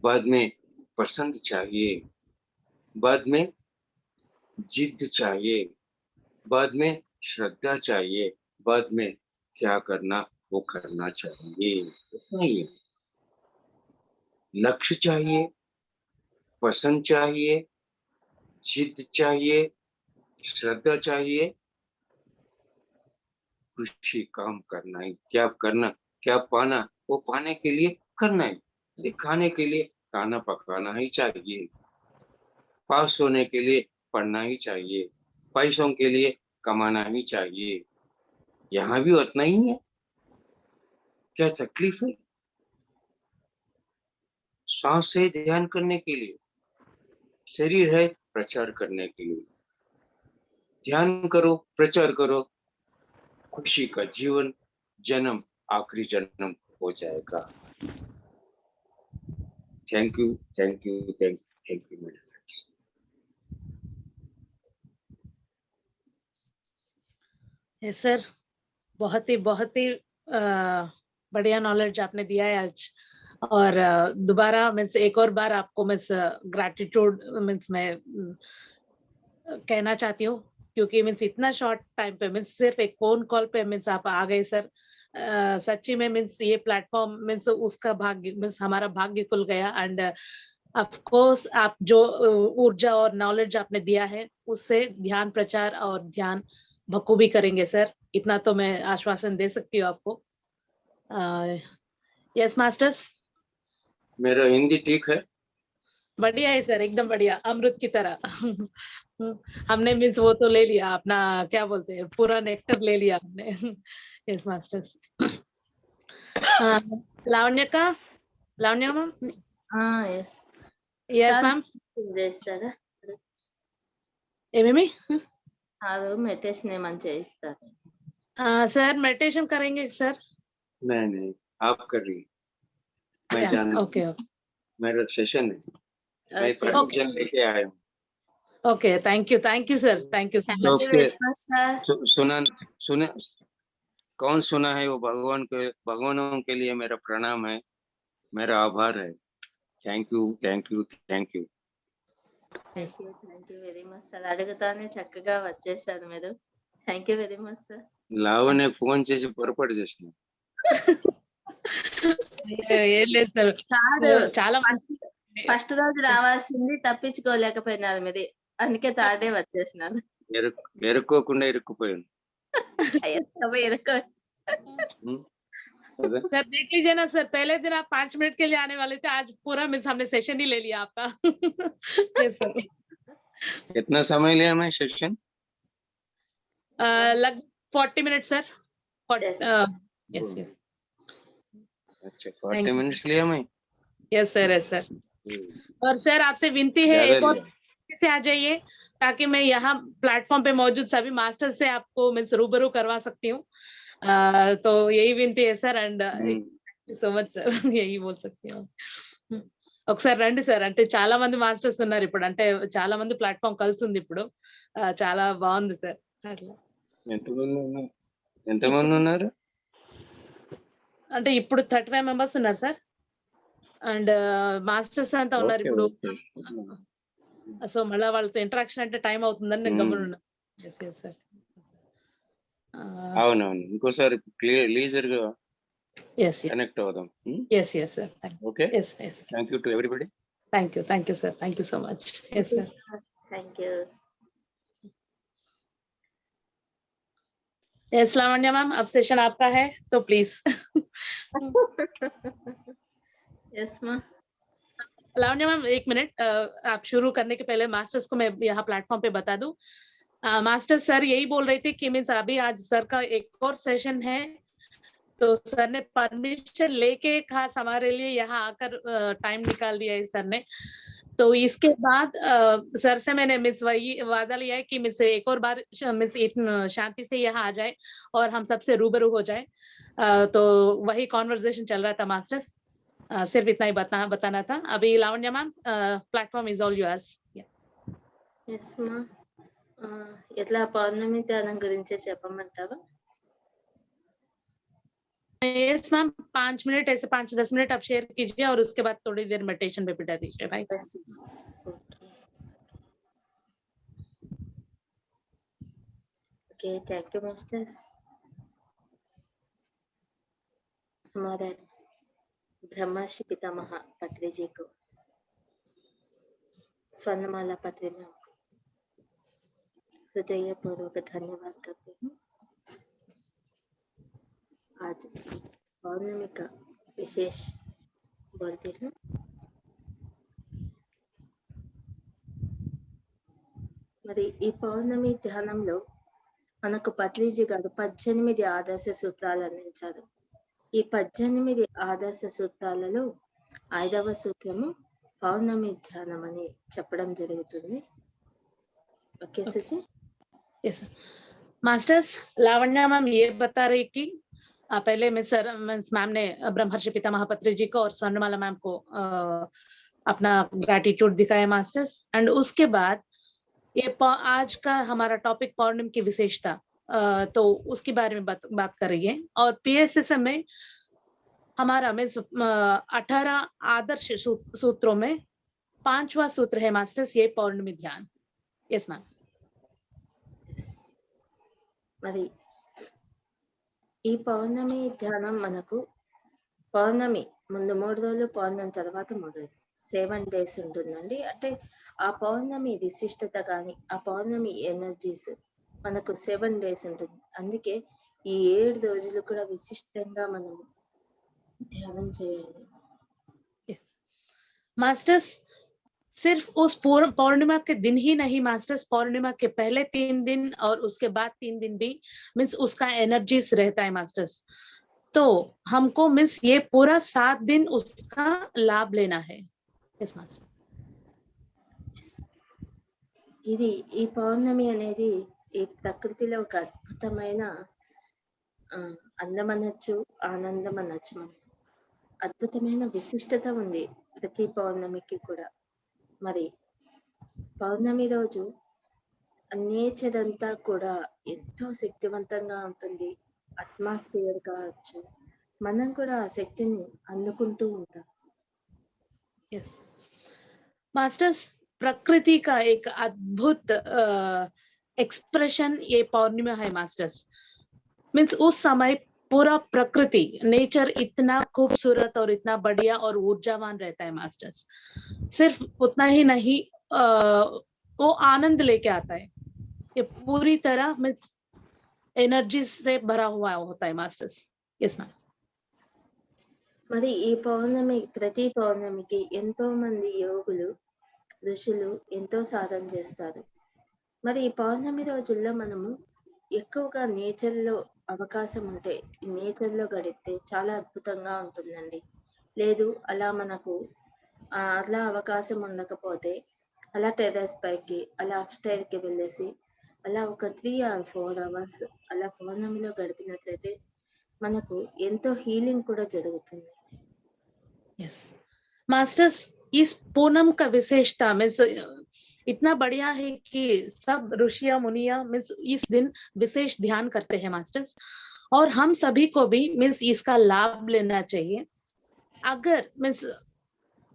बाद में पसंद चाहिए, बाद में जिद चाहिए, बाद में श्रद्धा चाहिए, बाद में क्या करना वो करना चाहिए। इतना ही है। लक्ष्य चाहिए, पसंद चाहिए, जिद चाहिए, श्रद्धा चाहिए, खुशी काम करना है। क्या करना, क्या पाना, वो पाने के लिए करना है। ये खाने के लिए खाना पकाना ही चाहिए, पास होने के लिए पढ़ना ही चाहिए, पैसों के लिए कमाना ही चाहिए। यहाँ भी उतना ही है। क्या तकलीफ है? सांस है ध्यान करने के लिए, शरीर है प्रचार करने के लिए। ध्यान करो, प्रचार करो, खुशी का जीवन, जन्म आखिरी जन्म हो जाएगा। Thank you, thank you, thank you मेरे फ्रेंड्स। यस सर, बहुत ही बढ़िया नॉलेज आपने दिया है आज। और दोबारा मीन्स एक और बार आपको मीन्स ग्रैटिट्यूड मीन्स मैं कहना चाहती हूँ, क्योंकि मीन्स इतना शॉर्ट टाइम पे मीन्स सिर्फ एक फोन कॉल पे मीन्स आप आ गए सर। सच्ची में मीन्स ये प्लेटफॉर्म मीन्स उसका भाग्य मीन्स हमारा भाग्य खुल गया। एंड ऑफ कोर्स आप जो ऊर्जा और नॉलेज आपने दिया है उससे ध्यान प्रचार और ध्यान बखूबी करेंगे सर, इतना तो मैं आश्वासन दे सकती हूँ आपको। Yes masters. मेरा हिंदी ठीक है? बढ़िया है सर, एकदम बढ़िया, अमृत की तरह। हमने मीन्स वो तो ले लिया अपना, क्या बोलते हैं, पूरा नेक्टर ले लिया हमने। Yes masters. लावण्य का, Lavanya ma'am. Yes yes ma'am. చేస్తారా? एमएमई మెడిటేషన్ ఏమని చేయిస్తారు? सर मेडिटेशन करेंगे सर? नहीं, आप कर रही, मैं जानता हूँ। ओके मेरा सेशन है, मैं Okay. परमिशन लेके आया हूँ। Okay, thank you sir, thank you so Thank much. you very much, sir. सुना, कौन सुना है वो भगवान के, भगवानों के लिए मेरा प्रणाम है, मेरा आभार है। Thank you, thank you, thank you. Thank you very much sir. అడుగుతానే చక్కగా వచ్చేసారు మీరు. Thank you very much sir. Lavanya phone చేసి పొరపాటు చేసిన. ఏం లేదు సార్, కాదు, చాలా ఫస్ట్ రోజు రావాల్సింది తప్పించుకోలేకపోయినారు మీరు. అందుకే థర్డ్ డే వచ్చేసినారు. ఎరుక్కోకుండా ఇరుక్కుపోయాను. అయ్యో ప్రభు ఎరుకో. కదా? सर देख लीजिए ना सर, पहले दिन आप 5 मिनट के लिए आने वाले थे, आज पूरा मिस हमने सेशन ही ले लिया आपका। Yes sir. कितना समय लिया मैं सेशन? लगभग 40 minute sir. Yes. Yes yes अच्छा 40 मिनट्स लिया मैं। Yes sir. और सर आपसे विनती है ज्यादा एक और लिया। से आ जाइए, ताकि मैं यहाँ प्लेटफॉर्म पे मौजूद सभी मास्टर से आपको मीन्स रूबरू करवा सकती हूँ। तो यही विनती है sir, and so much sir, యही बोल सकती हूँ। ఒకసారి రండి సార్, అంటే చాలా మంది మాస్టర్స్ ఉన్నారు ఇప్పుడు, అంటే చాలా మంది ప్లాట్ఫామ్ కలిసి ఉంది ఇప్పుడు, చాలా బాగుంది సార్. అట్లా ఎంతమంది ఉన్నారు? అంటే ఇప్పుడు 35 మెంబర్స్ ఉన్నారు సార్, అండ్ మాస్టర్స్ అంతా ఉన్నారు ఇప్పుడు. సో మళ్ళీ వాళ్ళతో ఇంటరాక్షన్ అంటే టైం అవుతుందని నేను గమనున్నాను. Yes yes sir. అవునవును, ఇంకోసారి లీజర్ గా ఎస్ కనెక్ట్ అవుదాం. Yes yes sir. Okay, yes yes thank you to everybody. Thank you sir, thank you so much. Yes sir. Thank you. Yes Lavanya ma'am, अब session आपका है तो please. Yes ma'am. Lavanya ma'am 1 minute, आप शुरू करने के पहले मास्टर्स को मैं यहाँ प्लेटफॉर्म पे बता दूं, मास्टर सर यही बोल रहे थे कि मीन्स अभी आज सर का एक और सेशन है, तो सर ने परमिशन लेके खास हमारे लिए यहाँ आकर टाइम निकाल दिया है सर ने। तो इसके बाद सर से मैंने मिस वही वादा लिया है कि मिस एक और बार मिस शांति से यहाँ आ जाए और हम सबसे रूबरू हो जाए। तो वही कॉन्वर्सेशन चल रहा था मास्टर्स, सिर्फ इतना ही बताना था। अभी Lavanya ma'am, platform is all yours. Yes ma'am. ఎట్లా పౌర్ణమి ధ్యానం గురించి చెప్పమంటావా? यस मैम, 5 मिनट ऐसे 5-10 मिनट आप शेयर कीजिए और उसके बाद थोड़ी देर मेडिटेशन पे बिता दीजिए, right? Yes okay, thank you masters. हमारे ब्रह्मर्षि पितामह पत्री जी को, स्वर्णमाला पत्री में हृदयपूर्वक धन्यवाद करती हूँ। आज पौर्णमी का विशेष बोलती हूँ। మరి ఈ పౌర్ణమి ధ్యానంలో మనకు పత్రిజీ గారు 18 ఆదర్శ సూత్రాలు అందించారు. ఈ 18 ఆదర్శ సూత్రాలలో 5వ సూత్రము పౌర్ణమి ధ్యానం అని చెప్పడం జరుగుతుంది. Okay Suji? Yes masters, Lavanya ma'am ये बता रही कि पहले मैम ने ब्रह्मर्षि पितामह पत्री जी को और स्वर्णमाला मैम को अपना ग्रैटिट्यूड दिखाया मास्टर्स, एंड उसके बाद ये आज का हमारा टॉपिक पौर्णिमा की विशेषता, तो उसके बारे में बात कर रही है। और PSSM में हमारा मीन्स 18 आदर्श सूत्रों में 5वां सूत्र है मास्टर्स, ये पौर्णमी ध्यान। Yes ma'am. మరి ఈ పౌర్ణమి ధ్యానం మనకు పౌర్ణమి ముందు 3 రోజులు, పౌర్ణమి తర్వాత 3 రోజులు, 7 days ఉంటుందండి. అంటే ఆ పౌర్ణమి విశిష్టత కానీ ఆ పౌర్ణమి ఎనర్జీస్ మనకు 7 days ఉంటుంది. అందుకే ఈ 7 రోజులు కూడా విశిష్టంగా మనం ధ్యానం చేయాలి. मास्टर्स सिर्फ उस पौर्णिमा के दिन ही नहीं मास्टर्स, पौर्णिमा के पहले 3 दिन और उसके बाद 3 दिन भी मीन्स उसका एनर्जीज रहता है मास्टर्स। तो हमको मीन्स ये पूरा 7 दिन उसका लाभ लेना है। Yes master. ఇది ఈ పౌర్ణమి అనేది ఈ ప్రకృతిలో ఒక అద్భుతమైన అందం అనొచ్చు, ఆనందం అనొచ్చు. అద్భుతమైన విశిష్టత ఉంది ప్రతి పౌర్ణమికి కూడా. మరి పౌర్ణమి రోజు నేచర్ అంతా కూడా ఎంతో శక్తివంతంగా ఉంటుంది. అట్మాస్ఫియర్ కావచ్చు, మనం కూడా ఆ శక్తిని అందుకుంటూ ఉంటాం. यस मास्टर्स, प्रकृति का एक अद्भुत एक्सप्रेशन ये पौर्णिमा है मास्टर्स। मीन्स उस समय पूरा प्रकृति नेचर इतना खूबसूरत और इतना बढ़िया और ऊर्जावान रहता है मास्टर्स। सिर्फ उतना ही नहीं, वो आनंद लेके आता है। ये पूरी तरह मीन्स एनर्जी से भरा हुआ होता है मास्टर्स। Yes ma'am. మరి ఈ పౌర్ణమి ప్రతి పౌర్ణమికి ఎంతో మంది యోగులు ఋషులు ఎంతో సాధన చేస్తారు. మరి ఈ పౌర్ణమి రోజుల్లో మనము ఎక్కువగా నేచర్‌లో అవకాశం ఉంటే నేచర్‌లో గడిపితే చాలా అద్భుతంగా ఉంటుందండి. లేదు అలా మనకు అలా అవకాశం ఉండకపోతే అలా టెర్రస్ పైకి అలా అప్‌స్టైర్‌కి వెళ్ళేసి అలా ఒక 3 ఆర్ 4 అవర్స్ అలా పౌర్ణమిలో గడిపినట్లయితే మనకు ఎంతో హీలింగ్ కూడా జరుగుతుంది. यस मास्टर्स, इस पूनम का विशेषता मीन्स इतना बढ़िया है कि सब ऋषिया मुनिया मीन्स इस दिन विशेष ध्यान करते हैं मास्टर्स, और हम सभी को भी मीन्स इसका लाभ लेना चाहिए। अगर मीन्स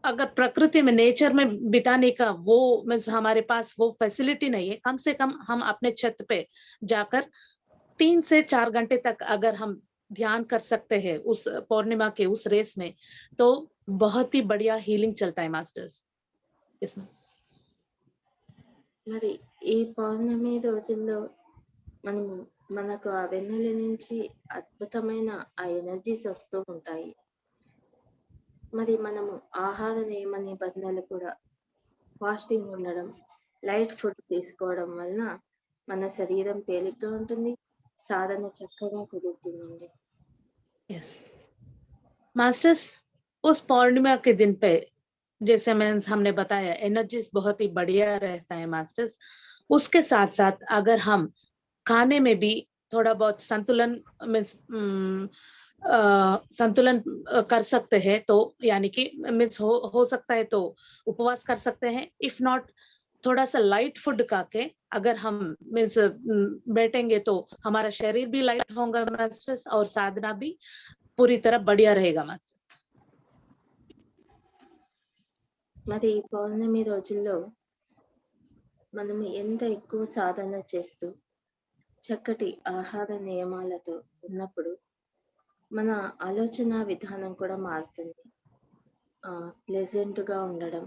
अगर प्रकृति में नेचर में बिताने का वो मीन्स हमारे पास वो फैसिलिटी नहीं है, कम से कम हम अपने छत पे जाकर 3 से 4 घंटे तक अगर हम ध्यान कर सकते हैं उस पौर्णिमा के उस रेस में, तो बहुत ही बढ़िया हीलिंग चलता है मास्टर्स इसमें। మరి ఈ పౌర్ణమి రోజుల్లో మనము మనకు ఆ వెన్నెల నుంచి అద్భుతమైన ఆ ఎనర్జీస్ వస్తూ ఉంటాయి. మరి మనము ఆహార నియమ నిబంధనలు కూడా ఫాస్టింగ్ ఉండడం, లైట్ ఫుడ్ తీసుకోవడం వలన మన శరీరం తేలిగ్గా ఉంటుంది. సాధన చక్కగా కుదురుతుందండి. यस मास्टर्स, उस पौर्णिमा के दिन पे जैसे मीन्स हमने बताया एनर्जीज बहुत ही बढ़िया रहता है मास्टर्स। उसके साथ साथ अगर हम खाने में भी थोड़ा बहुत संतुलन मीन्स संतुलन कर सकते हैं, तो यानी कि मीन्स हो सकता है तो उपवास कर सकते हैं। इफ नॉट थोड़ा सा लाइट फूड खा के अगर हम मीन्स बैठेंगे तो हमारा शरीर भी लाइट होगा मास्टर्स, और साधना भी पूरी तरह बढ़िया रहेगा मास्टर्स। మరి ఈ పౌర్ణమి రోజుల్లో మనము ఎంత ఎక్కువ సాధన చేస్తూ చక్కటి ఆహార నియమాలతో ఉన్నప్పుడు మన ఆలోచన విధానం కూడా మారుతుంది. ప్లెజెంట్‌గా ఉండడం,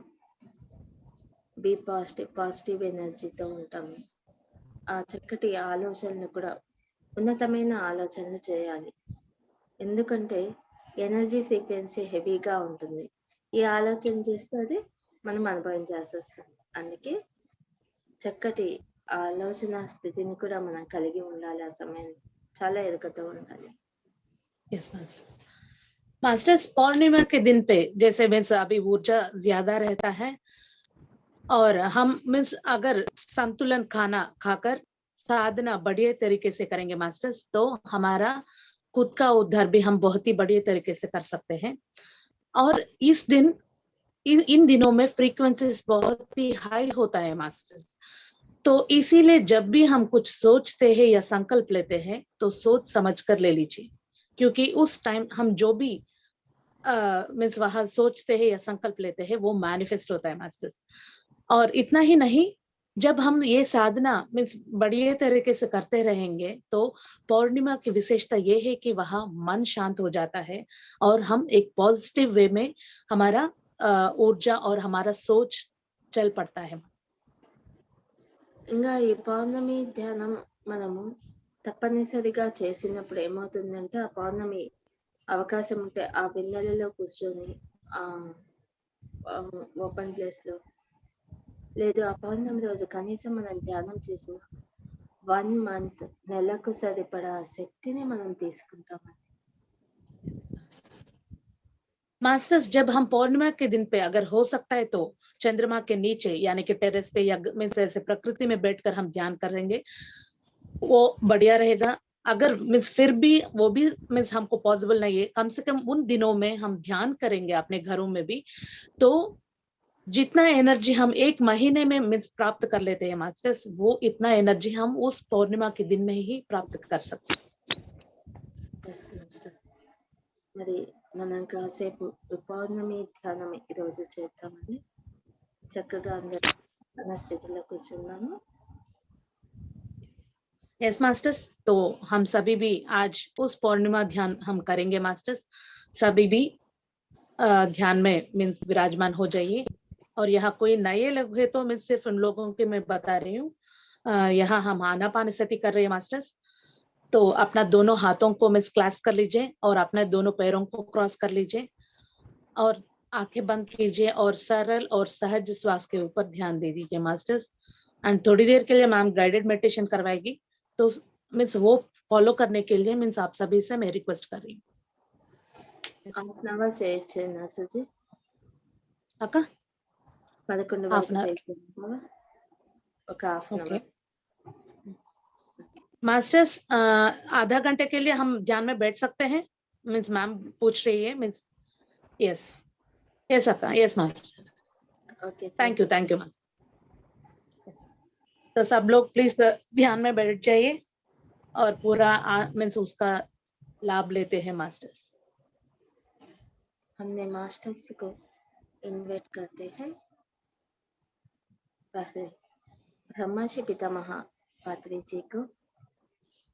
పాజిటివ్ ఎనర్జీతో ఉంటాము. ఆ చక్కటి ఆలోచనలు కూడా ఉన్నతమైన ఆలోచనలు చేయాలి. ఎందుకంటే ఎనర్జీ ఫ్రీక్వెన్సీ హెవీగా ఉంటుంది. ఈ ఆలోచన చేస్తే అది మనం అనుభవించాల్సి వస్తుంది. అందుకే చక్కటి ఆలోచన స్థితిని కూడా మనం కలిగి ఉండాలి. ఆ సమయం చాలా ఎరుకతో ఉండాలి. Yes master. मास्टर्स, पौर्णिमा के दिन पे जैसे मीन्स अभी ऊर्जा ज्यादा रहता है, और हम मीन्स अगर संतुलन खाना खाकर साधना बढ़िया तरीके से करेंगे मास्टर्स, तो हमारा खुद का उद्धार भी हम बहुत ही बढ़िया तरीके से कर सकते हैं। और इस दिन इन दिनों में फ्रीक्वेंसीज बहुत ही हाई होता है मास्टर्स, तो इसीलिए जब भी हम कुछ सोचते हैं या संकल्प लेते हैं तो सोच समझ कर ले लीजिए, क्योंकि उस टाइम हम जो भी मीन्स वहां सोचते हैं या संकल्प लेते हैं वो मैनिफेस्ट होता है मास्टर्स। और इतना ही नहीं, जब हम ये साधना मीन्स बढ़िया तरीके से करते रहेंगे तो पौर्णिमा की विशेषता ये है कि वहां मन शांत हो जाता है, और हम एक पॉजिटिव वे में हमारा ऊर्जा और हमारा सोच चल पड़ता है। ఇంకా ఈ పౌర్ణమి ధ్యానం మనము తప్పనిసరిగా చేసినప్పుడు ఏమవుతుందంటే ఆ పౌర్ణమి అవకాశం ఉంటే ఆ వెన్నెలలో కూర్చొని ఓపెన్ ప్లేస్లో లేదు ఆ పౌర్ణమి రోజు కనీసం మనం ధ్యానం చేసిన 1 మంత్ నెలకు సరిపడా శక్తిని మనం తీసుకుంటామండి. मास्टर्स, जब हम पौर्णिमा के दिन पे अगर हो सकता है तो चंद्रमा के नीचे यानी कि टेरेस पे या मीन्स ऐसे प्रकृति में बैठकर हम ध्यान करेंगे, वो बढ़िया रहेगा। अगर मीन्स फिर भी वो भी मीन्स हमको पॉसिबल नहीं है, कम से कम उन दिनों में हम ध्यान करेंगे अपने घरों में भी, तो जितना एनर्जी हम 1 महीने में मीन्स प्राप्त कर लेते हैं मास्टर्स, वो इतना एनर्जी हम उस पौर्णिमा के दिन में ही प्राप्त कर सकते हैं। Yes master. మరి మనం కాసేపు పౌర్ణమి ధ్యానం ఈరోజు చేద్దామని చక్కగా అందరూ మన స్థితిలో కూర్చున్నాము. यस मास्टर्स, तो हम सभी भी आज उस पूर्णिमा ध्यान हम करेंगे मास्टर्स। सभी भी ध्यान में मीन्स विराजमान हो जाइए। और यहाँ कोई नए लोग है तो मैं सिर्फ उन लोगों के मैं बता रही हूँ। यहाँ हम आनापानसति कर रहे हैं मास्टर्स। तो अपना दोनों हाथों को मिस क्लास कर लीजिए और अपने दोनों पैरों को क्रॉस कर लीजिए और आंखें बंद कीजिए और सरल और सहज श्वास के ऊपर ध्यान दे दीजिए मास्टर्स। एंड थोड़ी देर के लिए मैम गाइडेड मेडिटेशन करवाएगी, तो मीन्स वो फॉलो करने के लिए मीन्स आप सभी से मैं रिक्वेस्ट कर रही हूँ। హాఫ్ అన్ అవర్ చేయొచ్చు నర్సజీ, अक्का 11 हाफ వరకు एन आवर, చేయొచ్చు ఒక half an okay hour. Masters. आधा घंटे के लिए हम ध्यान में बैठ सकते हैं? मीन्स मैम पूछ रही है, मीन्स यस यस अक्का, yes master, okay thank you master. तो सब लोग प्लीज ध्यान में बैठ जाइए और पूरा मीन्स उसका लाभ लेते हैं मास्टर्स। हमने मास्टर्स को इनवाइट करते हैं। पहले ब्रह्मर्षि पितामह पात्री जी को,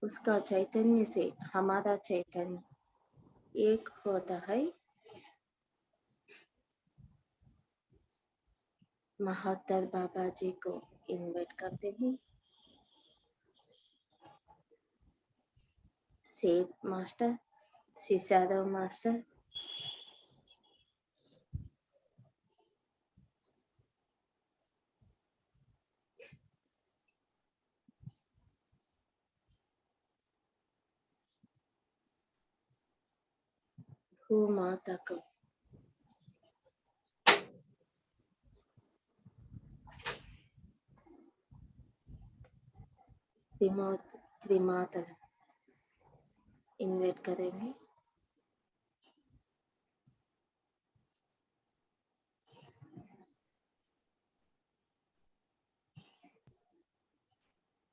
उसका चैतन्य से हमारा चैतन्य एक होता है। महात्तर बाबा जी को इनवाइट करते हैं। सेठ मास्टर, सिसारो मास्टर, भूमाता को, त्रिमाता इनवाइट करेंगे।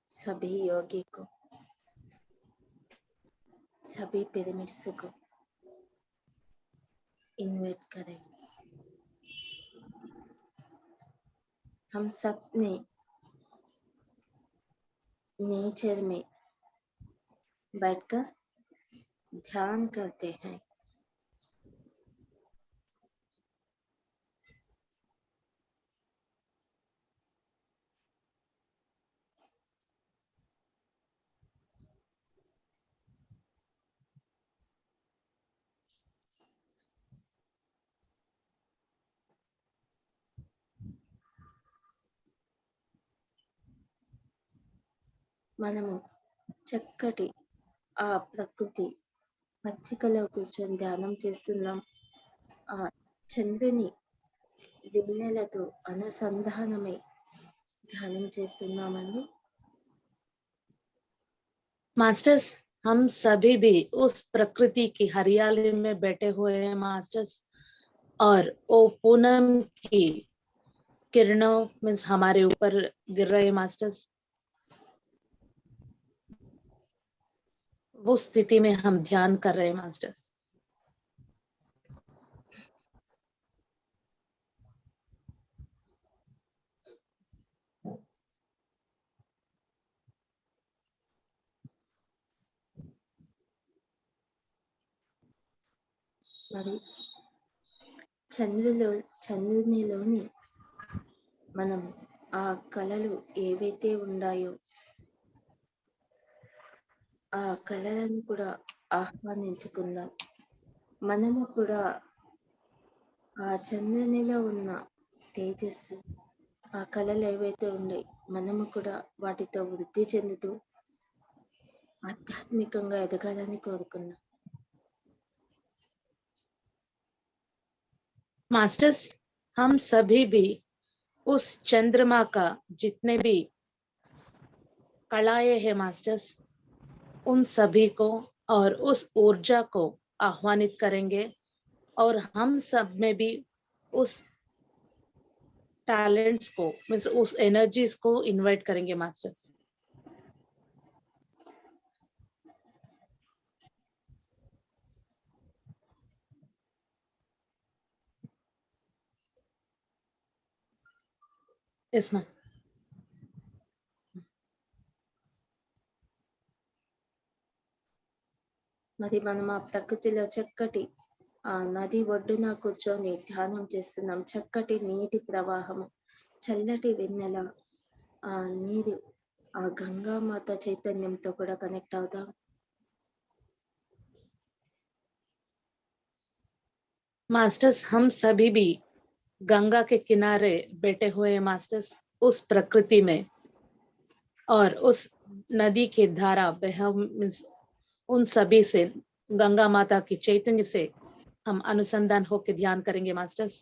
सभी योगी को, सभी पिरामिड्स को इनवाइट करेंगे। हम सब ने नेचर में बैठकर ध्यान करते हैं। మనము చక్కటి ఆ ప్రకృతి పచ్చికలో కూర్చొని ధ్యానం చేస్తున్నాం. ఆ చంద్రుని వెన్నెలతో అనుసంధానమై ధ్యానం చేస్తున్నామండి. मास्टर्स, हम सभी भी उस प्रकृति की हरियाली में बैठे हुए हैं मास्टर्स, और वो पूनम की किरणों मीन्स हमारे ऊपर गिर रहे मास्टर्स। वो स्थिति में हम ध्यान कर रहे हैं मास्टर्स। మరి చంద్రునిలోని మనం ఆ కళలు ఏవైతే ఉన్నాయో ఆ కళలను కూడా ఆహ్వానించుకుందాం. మనము కూడా ఆ చంద్రునిలో ఉన్న తేజస్సు, ఆ కళలు ఏవైతే ఉన్నాయి మనము కూడా వాటితో వృద్ధి చెందుతూ ఆధ్యాత్మికంగా ఎదగాలని కోరుకున్నాం. मास्टर्स, हम सभी भी उस चंद्रमा का जितने भी कलाएं हैं मास्टर्स, उन सभी को और उस ऊर्जा को आह्वानित करेंगे और हम सब में भी उस टैलेंट्स को मीन्स उस एनर्जीज को इनवाइट करेंगे मास्टर्स। Yes ma'am. మరి మనం ఆ ప్రకృతిలో చక్కటి ఆ నది ఒడ్డున కూర్చొని ధ్యానం చేస్తున్నాం. చక్కటి నీటి ప్రవాహము, చల్లటి వెన్నెల, ఆ నీరు, ఆ గంగామాత చైతన్యంతో కూడా కనెక్ట్ అవుతాం. मास्टर्स, हम सभी भी गंगा के किनारे बैठे हुए मास्टर्स उस प्रकृति में और उस नदी की धारा उन सभी से, गंगा माता की चैतन्य से हम अनुसंधान होकर ध्यान करेंगे मास्टर्स,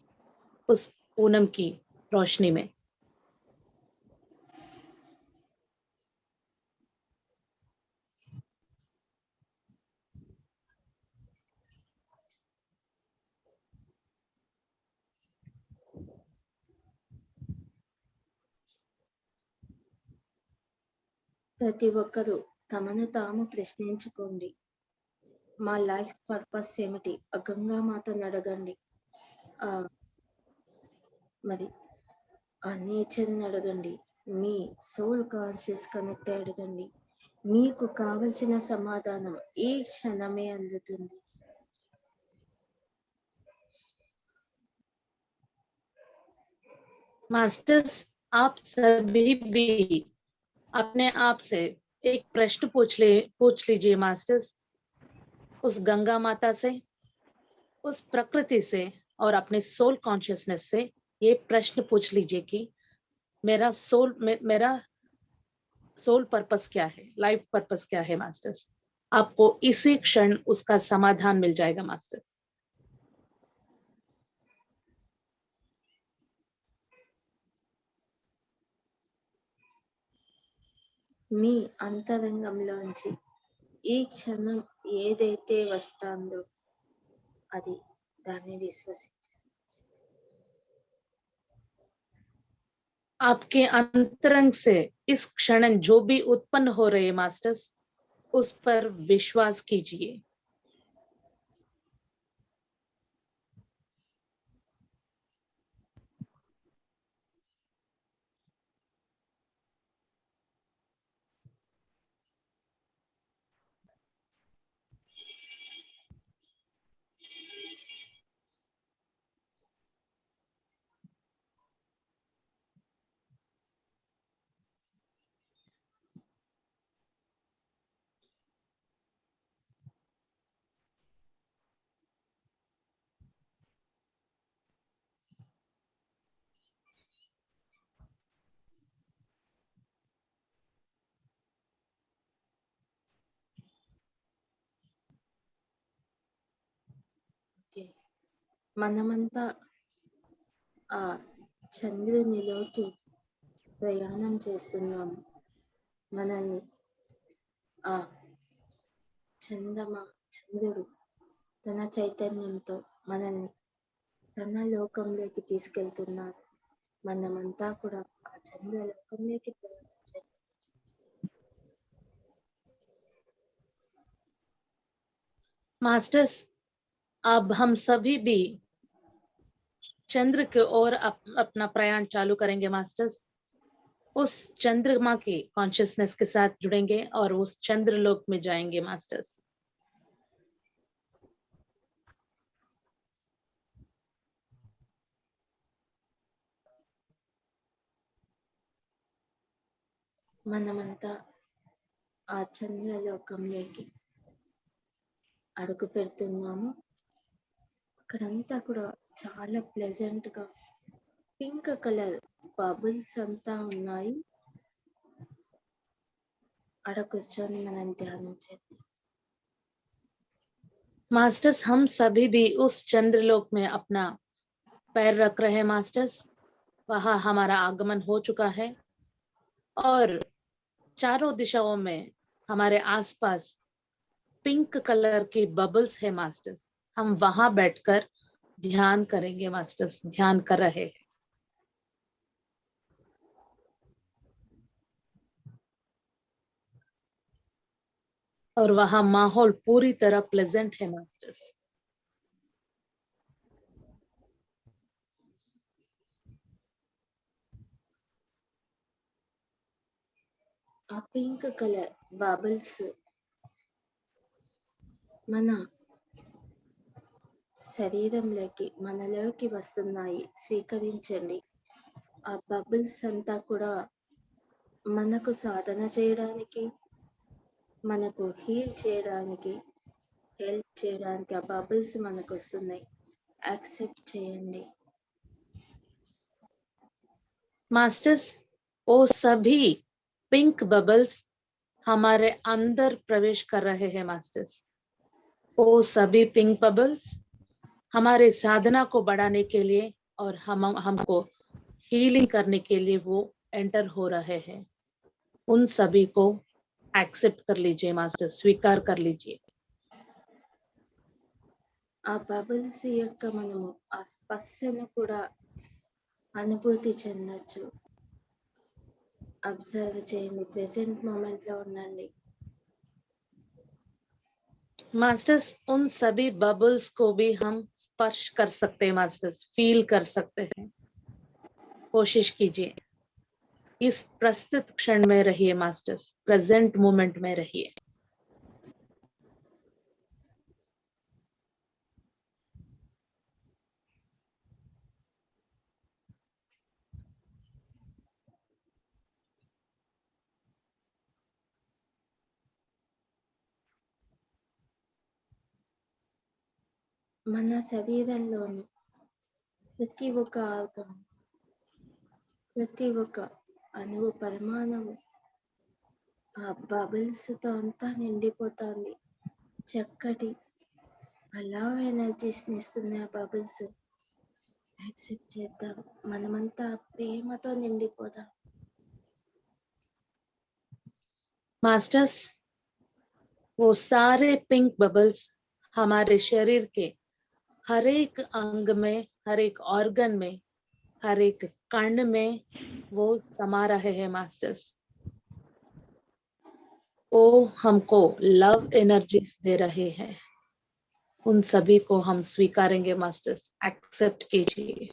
उस पूनम की रोशनी में। ప్రతి ఒక్కరూ తమను తాము ప్రశ్నించుకోండి. మా లైఫ్ పర్పస్ ఏమిటి? ఆ గంగామాతను అడగండి. మరి ఆ నేచర్ని అడగండి. మీ సోల్ కాన్షియస్ కనెక్ట్ అడగండి. మీకు కావలసిన సమాధానం ఈ క్షణమే అందుతుంది. मास्टर्स, आप सभी भी अपने आप से एक प्रश्न पूछ लीजिए मास्टर्स, उस गंगा माता से, उस प्रकृति से और अपने सोल कॉन्शियसनेस से ये प्रश्न पूछ लीजिए कि मेरा सोल पर्पस क्या है, लाइफ पर्पस क्या है मास्टर्स। आपको इसी क्षण उसका समाधान मिल जाएगा मास्टर्स। మీ అంతరంగంలోంచి ఈ క్షణం ఏదైతే వస్తుందో అది దాన్ని విశ్వసించండి. आपके अंतरंग से इस क्षण जो भी उत्पन्न हो रहे मास्टर्स, उस पर विश्वास कीजिए। మనమంతా ఆ చంద్రునిలోకి ప్రయాణం చేస్తున్నాము. మనల్ని ఆ చంద్రుడు తన చైతన్యంతో మనల్ని తన లోకంలోకి తీసుకెళ్తున్నారు. మనమంతా కూడా ఆ చంద్ర లోకంలోకి ప్రయాణం చేస్తున్నాం. मास्टर्स, अब हम सभी भी चंद्र की ओर अपना प्रयाण चालू करेंगे मास्टर्स। उस चंद्रमा की कॉन्शियसनेस के साथ जुड़ेंगे और उस चंद्रलोक में जाएंगे मास्टर्स। మనమంతా ఆ చంద్రలోకంలోకి అడుగు పెడుతున్నాము. అక్కడంతా కూడా చాలా ప్లెజెంట్ గా పింక్ కలర్ బబుల్స్ అంతా ఉన్నాయి. ఆడ కూర్చొని మనం ధ్యానం చేద్దాం. मास्टर्स, हम सभी भी उस चंद्रलोक में अपना पैर रख रहे हैं मास्टर्स। वहां हमारा आगमन हो चुका है और चारों दिशाओं में हमारे आसपास पिंक कलर की बबल्स है मास्टर्स। हम वहां बैठकर ध्यान करेंगे मास्टर्स, ध्यान कर रहे हैं। और वहां माहौल पूरी तरह प्लेजेंट है मास्टर्स। ఆ పింక్ కలర్ బబుల్స్ మన శరీరంలోకి మనలోకి వస్తున్నాయి, స్వీకరించండి. ఆ బబుల్స్ అంతా కూడా మనకు సాధన చేయడానికి, మనకు హీల్ చేయడానికి, హెల్ప్ చేయడానికి ఆ బబుల్స్ మనకు వస్తున్నాయి. యాక్సెప్ట్ చేయండి. मास्टर्स, वो सभी पिंक बबल्स हमारे अंदर प्रवेश कर रहे हैं मास्टर्स। वो सभी पिंक बबल्स हमारे साधना को बढ़ाने के लिए और हमको हीलिंग करने के लिए वो एंटर हो रहे हैं। उन सभी को एक्सेप्ट कर लीजिए मास्टर, स्वीकार कर लीजिए। ఆ బబుల్స్ యొక్క మనము ఆ స్పర్శను కూడా అనుభూతి చెందొచ్చు. అబ్జర్వ్ చేయండి, ప్రెసెంట్ మూమెంట్లో ఉండండి. मास्टर्स, उन सभी बबल्स को भी हम स्पर्श कर सकते हैं मास्टर्स, फील कर सकते हैं। कोशिश कीजिए, इस प्रस्तुत क्षण में रहिए मास्टर्स, प्रेजेंट मोमेंट में रहिए। మన శరీరంలోని ప్రతి ఒక్క ఆర్గం, ప్రతి ఒక్క అణువు, పరిమాణము ఆ బబుల్స్తో అంతా నిండిపోతుంది. చక్కటి లవ్ ఎనర్జీస్ని ఇస్తున్నాయి ఆ బబుల్స్. యాక్సెప్ట్ చేద్దాం, మనమంతా ప్రేమతో నిండిపోదాం. मास्टर्स, वो सारे पिंक बबल्स हमारे शरीर के हर एक अंग में, हर एक ऑर्गन में, हर एक कण में वो समा रहे हैं मास्टर्स। वो हमको लव एनर्जी दे रहे हैं। उन सभी को हम स्वीकारेंगे मास्टर्स, एक्सेप्ट कीजिए।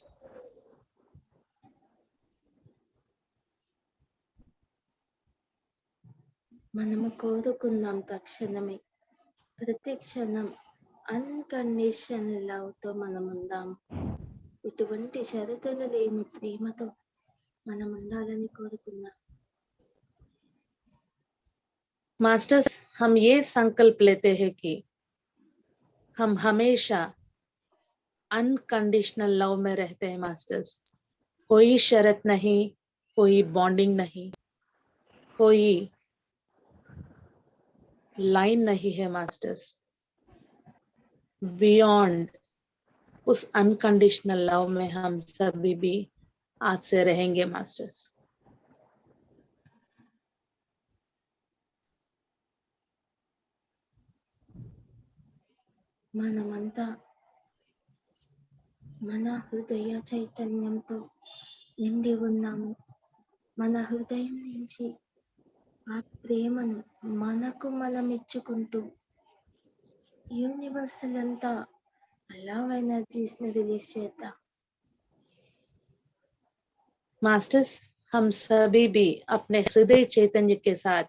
మనము కోరుకుందాం తక్షణమే, ప్రతి క్షణం అన్కండిషన్ లవ్తో మనం ఉందాం. ఎటువంటి షరతులు లేని ప్రేమతో మనం ఉండాలని కోరుకుందాం. मास्टर्स, हम ये संकल्प लेते हैं कि हम हमेशा अनकंडीशनल लव में रहते हैं मास्टर्स। कोई शर्त नहीं, कोई बॉन्डिंग नहीं, कोई लाइन नहीं है मास्टर्स। बियॉन्ड उस अनकंडीशनल लव में हम सभी भी आज से रहेंगे मास्टर्स। మనమంతా మన హృదయ చైతన్యంతో నిండి ఉన్నాము. మన హృదయం నుంచి ఆ ప్రేమను మనకు మనం ఇచ్చుకుంటూ యూనివర్సల్ అంతా లవ్ ఎనర్జీస్ని రిలీజ్ చేద్దాం. मास्टर्स, हम सभी भी अपने हृदय चैतन्य के साथ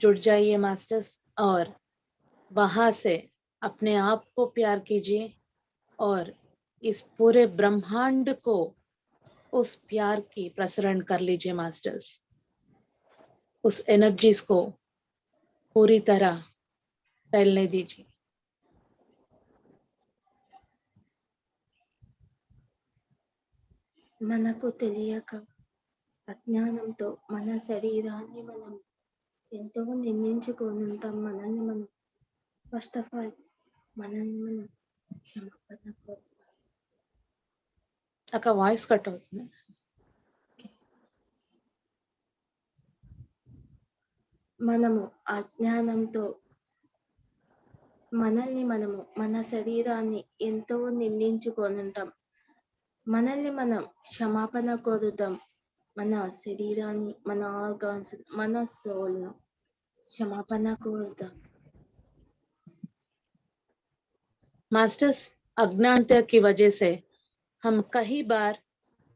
जुड़ जाइए मास्टर्स, और वहां से अपने आप को प्यार कीजिए और इस पूरे ब्रह्मांड को उस प्यार की प्रसरण कर लीजिए मास्टर्स। उस एनर्जीज को पूरी तरह फैलने दीजिए। మనకు తెలియక అజ్ఞానంతో మన శరీరాన్ని మనం ఎంతో నిందించుకొని ఉంటాం. మనల్ని మనం ఫస్ట్ ఆఫ్ ఆల్ మనల్ని మనం క్షమాపణ కోరుతాం. అక్క వాయిస్ కట్ అవుతుంది. మనము అజ్ఞానంతో మనల్ని మనము మన శరీరాన్ని ఎంతో నిందించుకొని ఉంటాం. మనల్ని మనం క్షమాపణ కోరుతాం. మన శరీరాన్ని, మన ఆర్గాన్స్, మన సోల్ను క్షమాపణ కోరుతాం. मास्टर्स, अज्ञानता की वजह से हम कई बार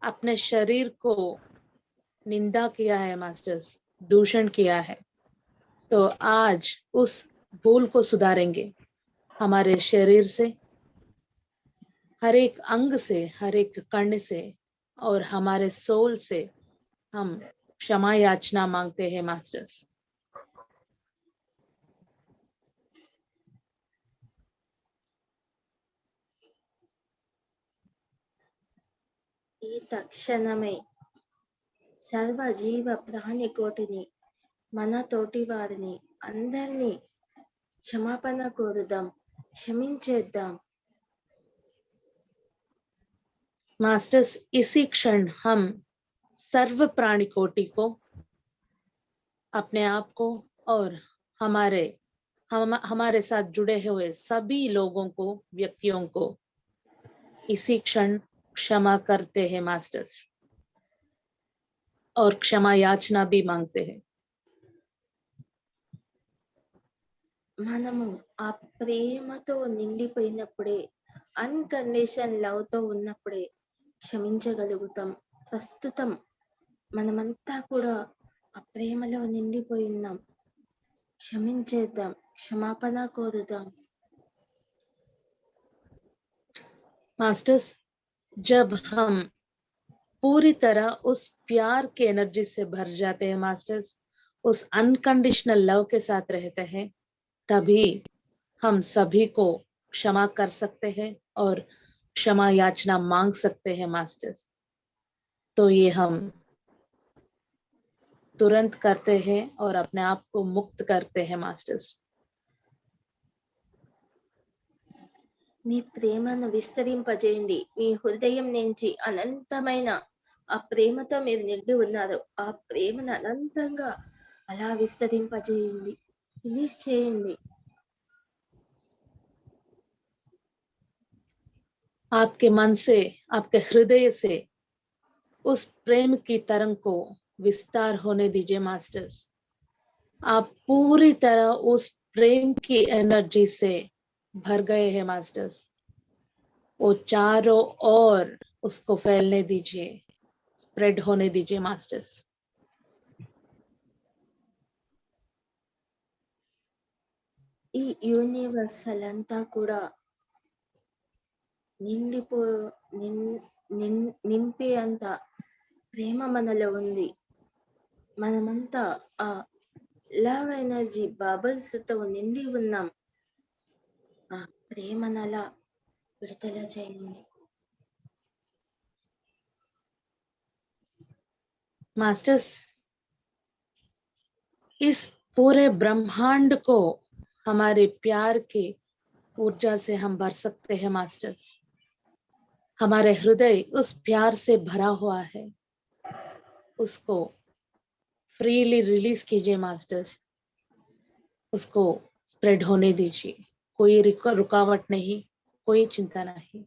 अपने शरीर को निंदा किया है मास्टर्स, दूषण किया है। तो आज उस भूल को सुधारेंगे हमारे शरीर से, हर एक अंग से, हर एक कण से और हमारे सोल से हम क्षमा याचना मांगते हैं मास्टर्स। ఈ తక్షణమే సర్వజీవ ప్రాణి కోటిని, మన తోటి వారిని అందరినీ క్షమాపణ కోరుదాం, క్షమించేద్దాం। मास्टर्स, इसी क्षण हम सर्व प्राणी कोटि को, अपने आप को और हमारे साथ जुड़े हुए सभी लोगों को, व्यक्तियों को इसी क्षण क्षमा करते हैं मास्टर्स, और क्षमा याचना भी मांगते हैं। మనము ఆ ప్రేమతో నిండిపోయినప్పుడే, అన్కండిషన్ లవ్ తో ఉన్నప్పుడే క్షమించగలుగుతాం। ప్రస్తుతం మనమంతా కూడా ఆ ప్రేమలో నిండిపోయి ఉన్నాం। క్షమించేద్దాం, క్షమాపణ కోరుదాం। मास्टर्स, जब हम पूरी तरह उस प्यार के एनर्जी से भर जाते हैं मास्टर्स, उस अनकंडीशनल लव के साथ रहते हैं, तभी हम सभी को क्षमा कर सकते हैं और क्षमा याचना मांग सकते हैं मास्टर्स। तो ये हम तुरंत करते हैं और अपने आप को मुक्त करते हैं मास्टर्स। మీ ప్రేమను విస్తరింపజేయండి। మీ హృదయం నుంచి అనంతమైన ఆ ప్రేమతో మీరు నిండి ఉన్నారు। ఆ ప్రేమను అనంతంగా అలా విస్తరింపజేయండి, రిలీజ్ చేయండి। आपके मन से, आपके हृदय से उस प्रेम की तरंग को विस्तार होने दीजिए मास्टर्स। आप पूरी तरह उस प्रेम की एनर्जी से भर गए हैं मास्टर्स। वो चारों ओर उसको फैलने दीजिए, स्प्रेड होने दीजिए मास्टर्स। ఈ యూనివర్సల్ అంతా కూడా నింపే అంత ప్రేమ మనలో ఉంది। మనమంతా ఆ లవ్ ఎనర్జీ బబుల్స్ తో నిండి ఉన్నాం। ఆ ప్రేమను అలా విడుదల చేయండి। मास्टर्स, इस पूरे ब्रह्मांड को हमारे प्यार के ऊर्जा से हम भर सकते हैं मास्टर्स। हमारे हृदय उस प्यार से भरा हुआ है, उसको फ्रीली रिलीज कीजिए मास्टर्स, उसको स्प्रेड होने दीजिए। कोई रुकावट नहीं, कोई चिंता नहीं।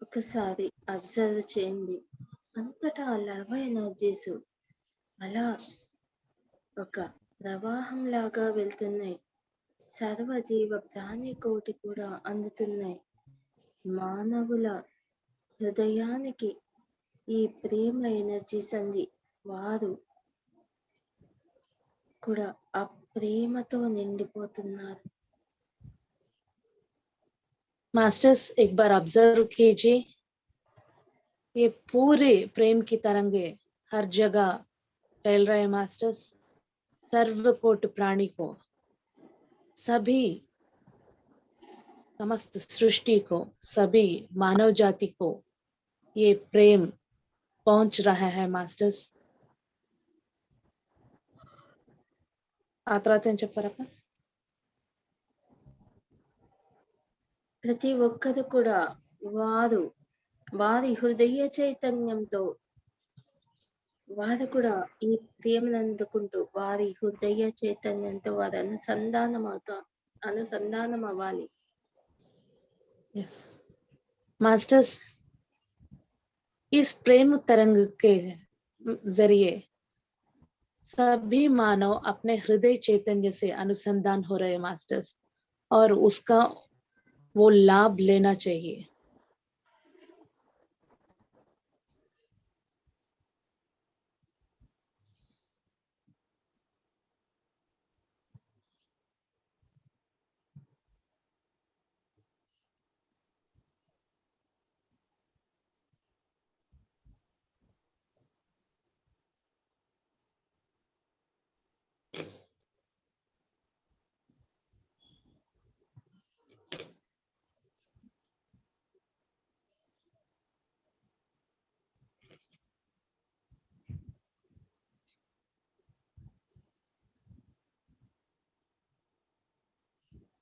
ఒకసారి అబ్జర్వ్ చేయండి, అంతటా లవ్ ఎనర్జీస్ అలా ఒక ప్రవాహం లాగా వెళ్తున్నాయి। సర్వజీవ ప్రాణి కోటి కూడా అందుతున్నాయి। మానవుల హృదయానికి ఈ ప్రేమ ఎనర్జీస్ అంది, వారు కూడా ఆ ప్రేమతో నిండిపోతున్నారు। मास्टर्स, एक बार ऑब्जर्व कीजिए, ये पूरे प्रेम की तरंगे हर जगह फैल रहे मास्टर्स। सर्वकोट प्राणी को, सभी समस्त सृष्टि को, सभी मानव जाति को ये प्रेम पहुंच रहा है मास्टर्स। आतराते చెప్పారక్క। ప్రతి ఒక్కరు కూడా వారి హృదయ చైతన్యంతో వారు కూడా ఈ ప్రేమను అందుకుంటూ వారి హృదయ చైతన్యంతో వారు అనుసంధానం అవుతారు। అనుసంధానం అవ్వాలి. यस मास्टर्स, इस प्रेम तरंग के जरिए सभी मानव अपने हृदय चैतन्य से अनुसंधान हो रहे मास्टर्स, और उसका वो लाभ लेना चाहिए.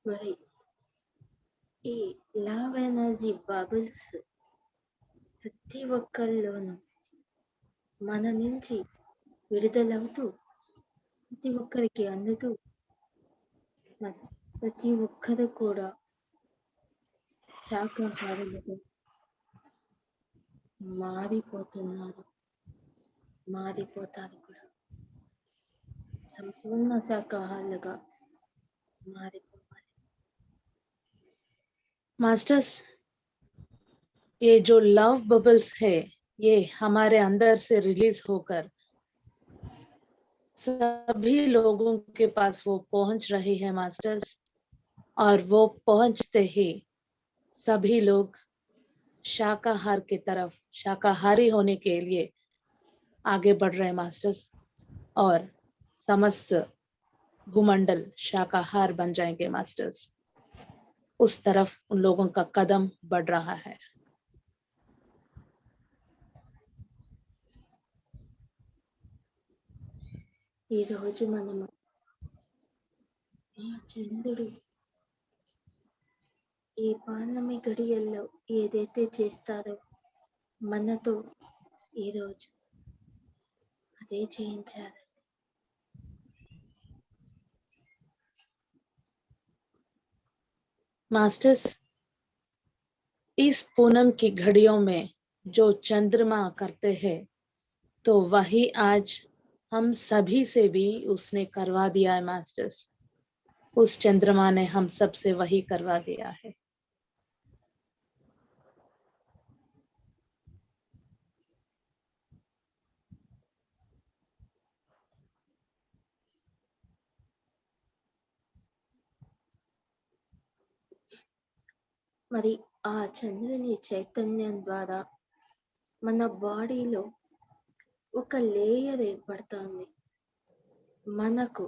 మరి ఈ లవ్ ఎనర్జీ బబుల్స్ ప్రతి ఒక్కరిలోనూ మన నుంచి విడుదలవుతూ ప్రతి ఒక్కరికి అందుతూ ప్రతి ఒక్కరు కూడా శాకాహారులుగా మారిపోతున్నారు, మారిపోతారు కూడా. సంపూర్ణ శాకాహారులుగా మారిపోవాలి. मास्टर्स, ये जो लव बबल्स है ये हमारे अंदर से रिलीज होकर सभी लोगों के पास वो पहुंच रही है मास्टर्स, और वो पहुंचते ही सभी लोग शाकाहार की तरफ, शाकाहारी होने के लिए आगे बढ़ रहे हैं मास्टर्स, और समस्त भूमंडल शाकाहार बन जाएंगे मास्टर्स. उस तरफ उन लोगों का कदम बढ़ रहा है. ఈ రోజు మనము ఆ చంద్రుడు ఈ పౌర్ణమి గడియల్లో ఏదైతే చేస్తారో మనతో ఈరోజు అదే చేయించాలి. मास्टर्स, इस पूनम की घड़ियों में जो चंद्रमा करते हैं तो वही आज हम सभी से भी उसने करवा दिया है मास्टर्स. उस चंद्रमा ने हम सब से वही करवा दिया है. మరి ఆ చంద్రుని చైతన్యం ద్వారా మన బాడీలో ఒక లేయర్ ఏర్పడుతుంది. మనకు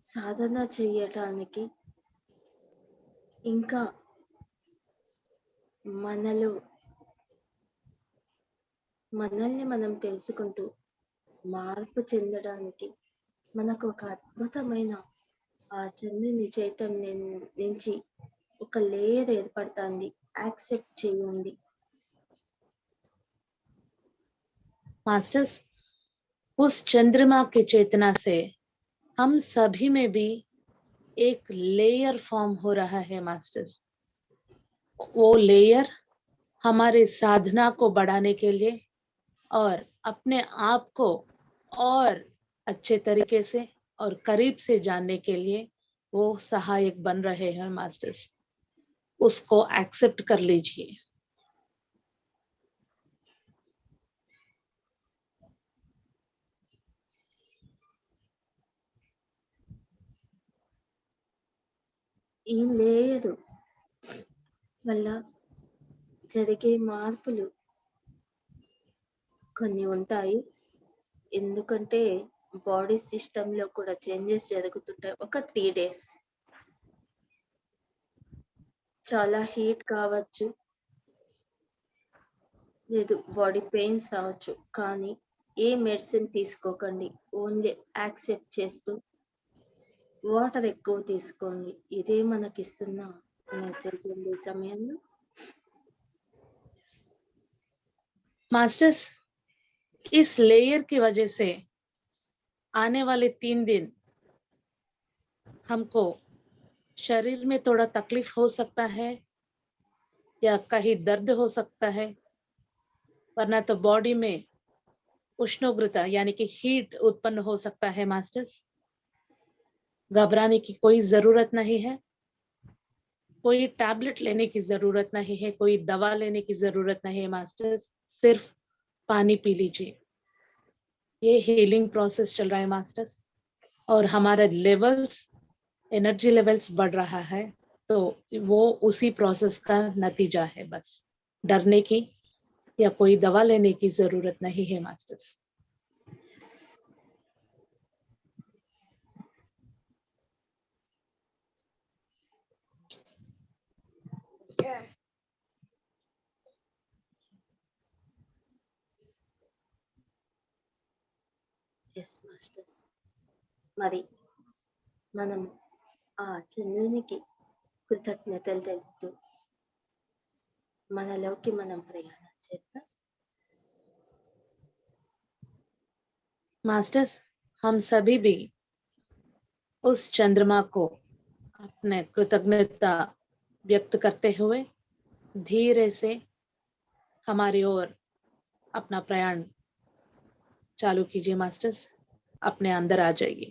సాధన చేయటానికి, ఇంకా మనల్ని మనం తెలుసుకుంటూ మార్పు చెందడానికి మనకు ఒక అద్భుతమైన ఆ చంద్రుని చైతన్యం నుంచి ఒక లేయర్ ఏర్పడుతుంది. యాక్సెప్ట్ చేయండి. मास्टर्स, उस चंद्रमा की चेतना से हम सभी में भी एक लेयर फॉर्म हो रहा है मास्टर्स. वो लेयर हमारे साधना को बढ़ाने के लिए और अपने आप को और अच्छे तरीके से और करीब से जानने के लिए वो सहायक बन रहे हैं मास्टर्स. उसको एक्सेप्ट कर लीजिए. ఈ లేయర్ వల్ల జరిగే మార్పులు కొన్ని ఉంటాయి. ఎందుకంటే బాడీ సిస్టంలో కూడా చేంజెస్ జరుగుతుంటాయి. ఒక 3 days చాలా హీట్ కావచ్చు, లేదు బాడీ పెయిన్స్ రావచ్చు. కానీ ఏ మెడిసిన్ తీసుకోకండి. ఓన్లీ యాక్సెప్ట్ చేస్తూ వాటర్ ఎక్కువ తీసుకోండి. ఇదే మనకిస్తున్న మెసేజ్ అండి ఈ సమయంలో. मास्टर्स, इस लेयर की वजह से आने वाले 3 दिन हमको शरीर में थोड़ा तकलीफ हो सकता है या कहीं दर्द हो सकता है, वरना तो बॉडी में उष्णोग्रता यानी कि हीट उत्पन्न हो सकता है मास्टर्स। घबराने की कोई जरूरत नहीं है, कोई टैबलेट लेने की जरूरत नहीं है, कोई दवा लेने की जरूरत नहीं है मास्टर्स। सिर्फ पानी पी लीजिए। ये हीलिंग प्रोसेस चल रहा है मास्टर्स, और हमारा लेवल्स, एनर्जी लेवल्स बढ़ रहा है, तो वो उसी प्रोसेस का नतीजा है। बस डरने की या कोई दवा लेने की जरूरत नहीं है मास्टर्स। Yes masters. మరి మనం ఆ చంద్రునికి కృతజ్ఞతలు తెలుపుతూ మనలోకి మనం ప్రయాణం చేద్దాం. मास्टर्स, हम सभी भी उस चंद्रमा को अपने कृतज्ञता व्यक्त करते हुए धीरे से हमारी ओर अपना प्रयाण चालू कीजिए मास्टर्स। अपने अंदर आ जाइए।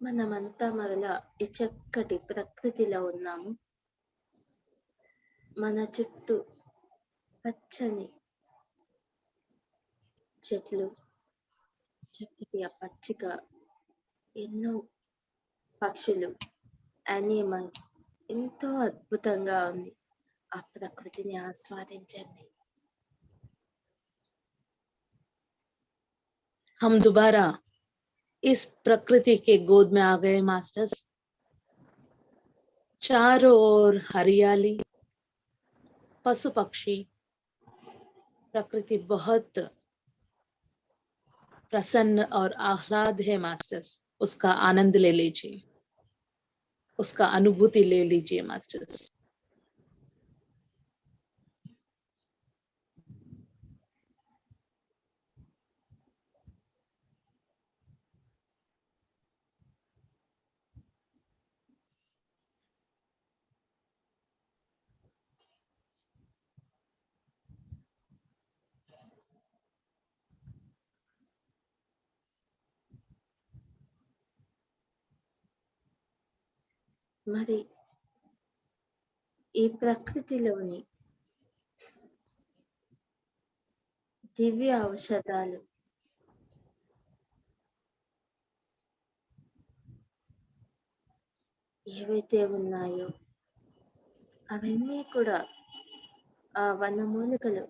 మనమంతా మరలా ఈ చక్కటి ప్రకృతిలో ఉన్నాము. మన చుట్టూ పచ్చని చెట్లు, చక్కటి ఆ పచ్చిక, ఎన్నో పక్షులు, యానిమల్స్, ఎంతో అద్భుతంగా ఉంది. ఆ ప్రకృతిని ఆస్వాదించండి. हम दोबारा इस प्रकृति के गोद में आ गए मास्टर्स। चारों ओर हरियाली, पशु पक्षी, प्रकृति बहुत प्रसन्न और आह्लाद है मास्टर्स। उसका आनंद ले लीजिए, उसका अनुभूति ले लीजिए मास्टर्स। మరి ఈ ప్రకృతిలోని దివ్య ఔషధాలు ఏవైతే ఉన్నాయో అవన్నీ కూడా ఆ వనమూలికలు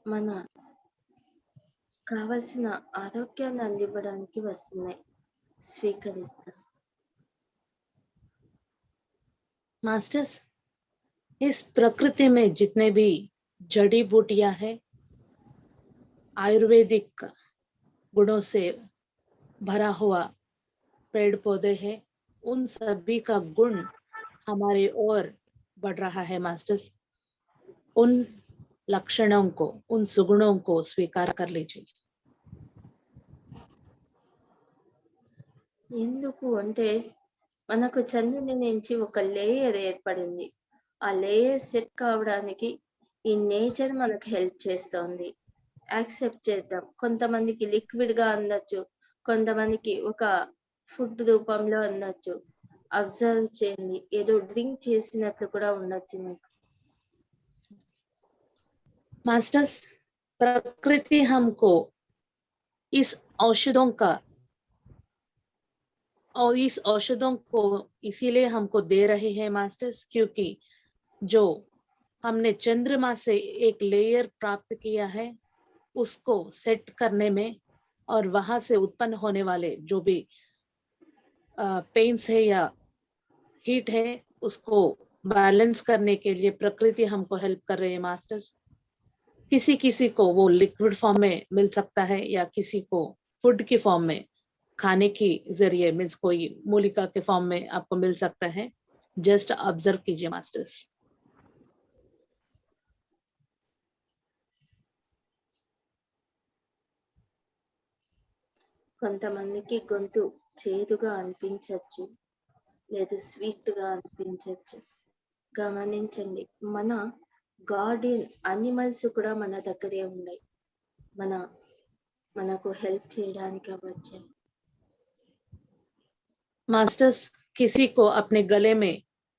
మన కావలసిన ఆరోగ్యాన్ని అందివ్వడానికి వస్తున్నాయి. స్వీకరిద్దాం. मास्टर्स, इस प्रकृति में जितने भी जड़ी बूटियां हैं, आयुर्वेदिक गुणों से भरा हुआ पेड़ पौधे हैं, उन सभी का गुण हमारे ओर बढ़ रहा है मास्टर्स। उन लक्षणों को, उन सुगुणों को स्वीकार कर लीजिए। ఎందుకు అంటే మనకు చంద్రుని నుంచి ఒక లేయర్ ఏర్పడింది. ఆ లేయర్ సెట్ కావడానికి ఈ నేచర్ మనకు హెల్ప్ చేస్తోంది. యాక్సెప్ట్ చేద్దాం. కొంతమందికి లిక్విడ్‌గా అందొచ్చు. కొంతమందికి ఒక ఫుడ్ రూపంలో అందొచ్చు. అబ్జర్వ్ చేయండి. ఏదో డ్రింక్ చేసినట్లు కూడా ఉండొచ్చు మీకు. मास्टर्स, प्रकृति हमको इस औषधों का और इस औषधों को इसीलिए हमको दे रहे हैं मास्टर्स, क्योंकि जो हमने चंद्रमा से एक लेयर प्राप्त किया है, उसको सेट करने में और वहां से उत्पन्न होने वाले जो भी पेन्स है या हीट है, उसको बैलेंस करने के लिए प्रकृति हमको हेल्प कर रही है मास्टर्स। किसी किसी को वो लिक्विड फॉर्म में मिल सकता है या किसी को फूड की फॉर्म में, खाने की जरिए मीन्स कोई मूलिका के फॉर्म में आपको मिल सकता है। जस्ट ऑब्जर्व कीजिए मास्टर्स। కొంతమందికి గొంతు చేదుగా అనిపించవచ్చు, లేదా స్వీట్గా అనిపించవచ్చు. గమనించండి, మన గార్డియన్ అనిమల్స్ కూడా మన దగ్గరే ఉన్నాయి, మనకు హెల్ప్ చేయడానికి వచ్చాయి. मास्टर्स, किसी को अपने गले में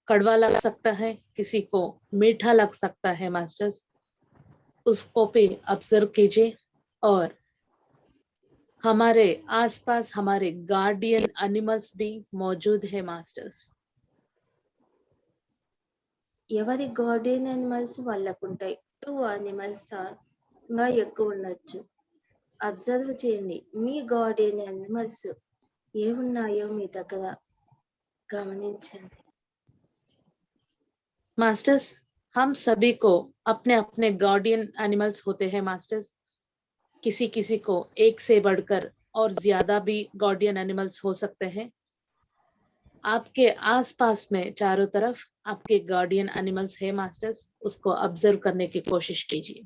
कड़वा लग सकता है, किसी को मीठा लग सकता है मास्टर्स, उसको भी ऑब्जर्व कीजिए। और हमारे आसपास हमारे गार्डियन एनिमल्स भी मौजूद है मास्टर्स। ఎవరి గార్డియన్ అనిమల్స్ వాళ్ళకు ఉంటాయి. 2 అనిమల్స్ ఇంకా ఎక్కువ ఉండొచ్చు. అబ్జర్వ్ చేయండి, మీ గార్డియన్ అనిమల్స్ ఏమున్నాయో మీ దగ్గర గమనించండి. मास्टर्स, हम सभी को अपने अपने गार्डियन एनिमल्स होते हैं मास्टर्स। किसी किसी को एक से बढ़कर और ज्यादा भी गार्डियन एनिमल्स हो सकते हैं। आपके आसपास में चारों तरफ आपके गार्डियन एनिमल्स है मास्टर्स, उसको ऑब्जर्व करने की कोशिश कीजिए।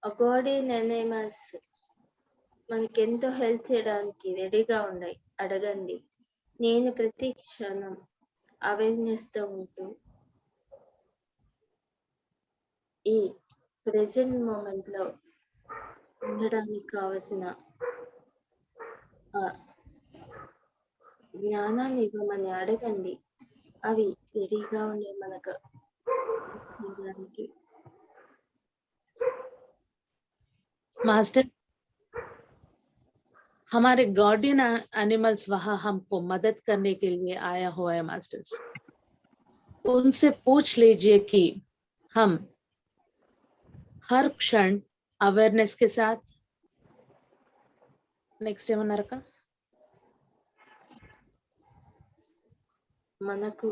ఆ గార్డియన్ అనిమల్స్ మనకి ఎంతో హెల్ప్ చేయడానికి రెడీగా ఉన్నాయి. అడగండి. నేను ప్రతి క్షణం అవేర్నెస్తో ఉంటూ ఈ ప్రెసెంట్ మూమెంట్లో ఉండడానికి కావలసిన జ్ఞానాన్ని ఇవ్వమని అడగండి. అవి రెడీగా ఉండే మనకు చేయడానికి. मास्टर, हमारे गार्डियन एनिमल्स वहां हमको मदद करने के लिए आया हुआ है मास्टर्स। उनसे पूछ लीजिए कि हम हर क्षण अवेयरनेस के साथ नेक्स्ट ఏమన్నారు అక్క? మనకు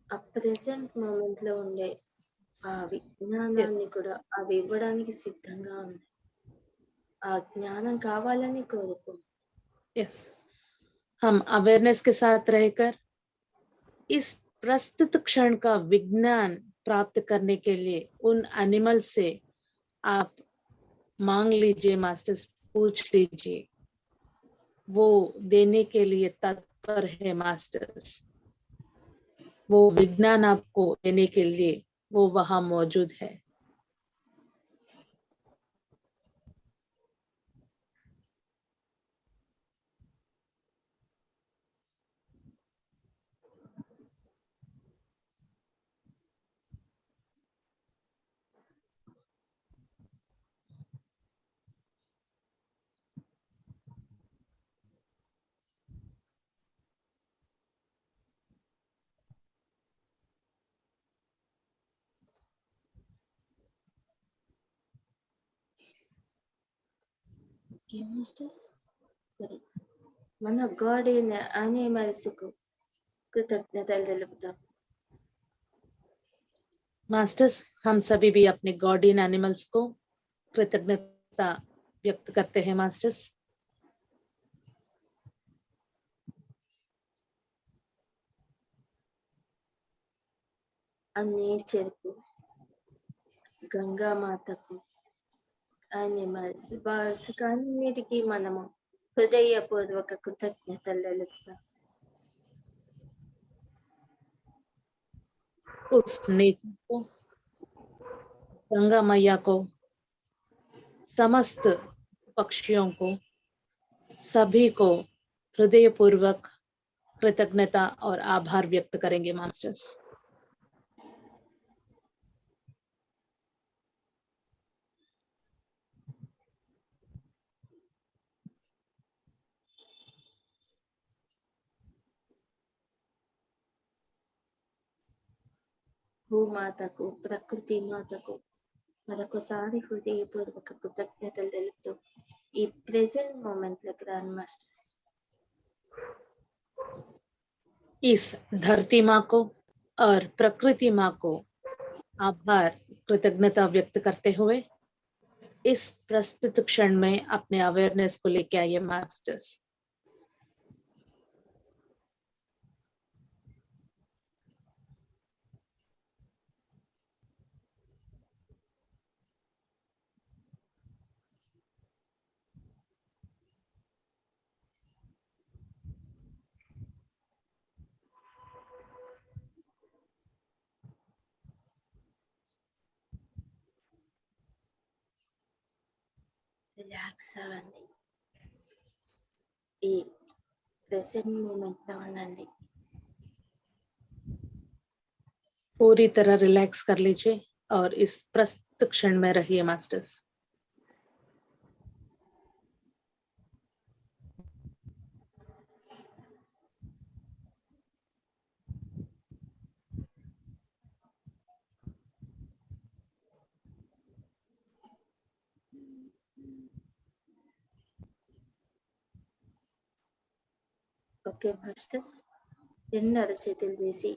ఆ ప్రెసెంట్ మూమెంట్ లో ఉండే ఆ విజ్ఞానాన్ని కూడా అవి ఇవ్వడానికి సిద్ధంగా ఉంది. ఆ జ్ఞానం కావాలని కోరుకో. यस, हम अवेयरनेस के साथ रहकर इस प्रस्तुत क्षण का विज्ञान प्राप्त करने के लिए उन एनिमल से आप मांग लीजिए मास्टर्स, पूछ लीजिए, वो देने के लिए तत्पर है मास्टर्स। वो विज्ञान आपको देने के लिए वो वहां मौजूद है। ఓకే మాస్టర్స్, మరి మన గార్డియన్ అనిమల్స్ కు కృతజ్ఞతలు తెలుపుతాం. मास्टर्स, हम सभी भी अपने गार्डियन एनिमल्स को कृतज्ञता व्यक्त करते हैं मास्टर्स। ఆ నేచర్కు, గంగామాతకు, అనిమల్స్, బర్డ్స్ అన్నిటికీ మనము హృదయపూర్వక కృతజ్ఞతలు తెలుపుతాం. उस नेचर को, गंगा मैया को, समस्त पक्षियों को, सभी को हृदयपूर्वक कृतज्ञता और आभार व्यक्त करेंगे मास्टर्स। భూమాతకు, ప్రకృతి మాతకు మరొకసారి హృదయపూర్వక కృతజ్ఞతలు తెలుపుతూ ఈ ప్రెసెంట్ మూమెంట్ లో గ్రాండ్ మాస్టర్స్ इस धरती माँ को और प्रकृति माँ को आभार कृतज्ञता व्यक्त करते हुए इस प्रस्तुत क्षण में अपने अवेयरनेस को लेके आइए मास्टर्स। రిలాక్స్ అవ్వండి, ఈ ప్రెసెంట్ మూమెంట్ లో ఉండండి। पूरी तरह रिलैक्स कर लीजिए और इस प्रस्तुत क्षण में रहिए मास्टर्स। ఓకే మాస్టర్స్, రెండు అరచేతులు తీసి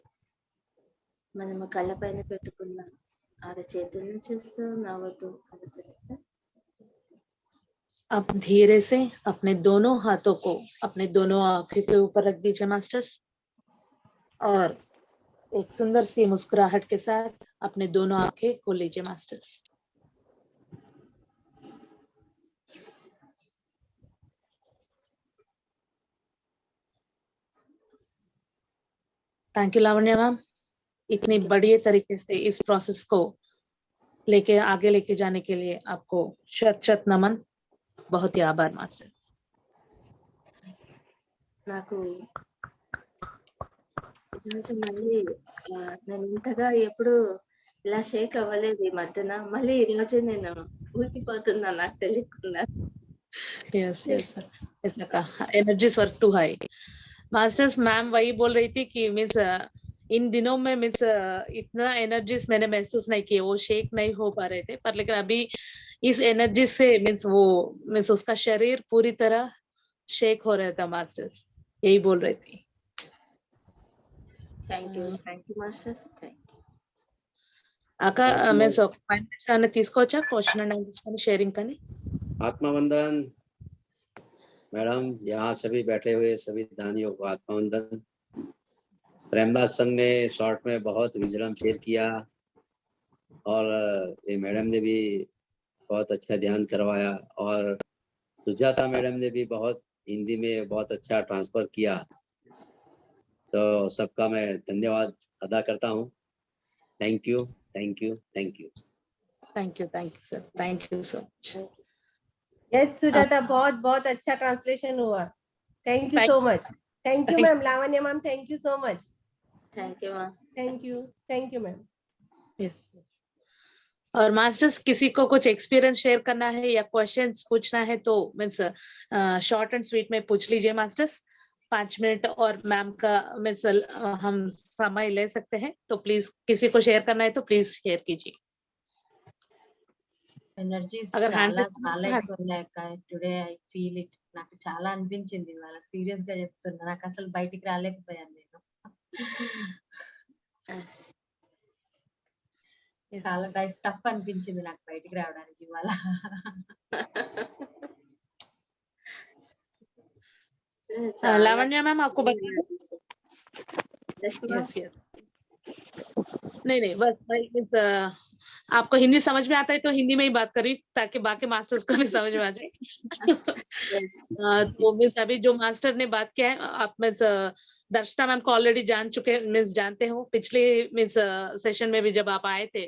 మనము కళ్ళ పైన పెట్టుకున్న అరచేతులను చూస్తూ నవ్వుతూ కలుగుతుంది। अब धीरे से अपने दोनों हाथों को अपने दोनों आंखों के ऊपर रख दीजिए मास्टर्स और एक सुंदर सी मुस्कुराहट के साथ अपने दोनों आंखें खोल लीजिए masters. Thank you Lavanya ma'am, इतनी बढ़िया तरीके से इस प्रोसेस को लेके आगे लेके जाने के लिए आपको शत शत नमन, बहुत ही आभार मास्टर्स। నాకు ఈరోజు మళ్ళీ నేను ఇంతగా ఎప్పుడు ఇలా షేక్ అవ్వలేదు ఈ మధ్యన, మళ్ళీ ఈరోజు నేను ఊగిపోతున్నా నాకు తెలియకుండా। यस यस ऐसा कहा, energies were too high masters. Ma'am वही बोल रही थी कि मिस इन दिनों में मिस इतना एनर्जीज मैंने महसूस नहीं किए, वो शेक नहीं हो पा रहे थे, पर लेकिन अभी इस एनर्जी से मीन्स वो मीन्स उसका शरीर पूरी तरह शेक हो रहा था मास्टर्स, यही बोल रही थी। Thank you masters, thank you. అక్క मैं 5 minutes అన్న తీసుకోవచ్చా క్వశ్చన్ అండ్ ఆన్సర్స్ కానీ షేరింగ్ కానీ? आत्मवंदन मैडम, यहाँ सभी बैठे हुए सभी दानियों को आत्मवंदन। प्रेमदास संघ ने शॉर्ट में बहुत विजडम शेयर किया और ये मैडम ने भी बहुत अच्छा ध्यान करवाया और सुजाता मैडम ने भी बहुत हिंदी में बहुत अच्छा ट्रांसफर किया, तो सबका मैं धन्यवाद अदा करता हूँ। Thank you thank you thank you thank you sir, thank you so much. Yes Sujata, बहुत बहुत अच्छा ट्रांसलेशन हुआ। Thank you so much. Thank you ma'am. Lavanya ma'am, thank you so much. Thank you ma'am. Thank you ma'am. और masters किसी को कुछ experience share करना है या क्वेश्चंस पूछना है तो मीन्स शॉर्ट एंड स्वीट में पूछ लीजिए मास्टर्स। 5 मिनट और मैम का मीन्स हम समय ले सकते हैं, तो प्लीज किसी को शेयर करना है तो प्लीज शेयर कीजिए। ఎనర్జీస్ అగర్ హ్యాండ్ చాలా రైజ్ చాలా ఎక్కువ ఉన్నాయి అక్క. Today I feel it. నాకు చాలా అనిపించింది ఇవాళ, సీరియస్ గా చెప్తున్నా. నాకు అసలు బయటికి రాలేకపోయాను నేను. చాలా టఫ్ అనిపించింది నాకు బయటికి రావడానికి ఇవాళ. लावण्य मैम आपको बताइए। नहीं बस मीन्स आपको हिंदी समझ में आता है तो हिंदी में ही बात करी ताकि बाकी मास्टर्स को भी समझ में आ जाए। तो मीन्स अभी जो मास्टर ने बात किया है, आप मीन्स दर्शिता मैम को ऑलरेडी मीन्स जानते हो। पिछले मीन्स सेशन में भी जब आप आए थे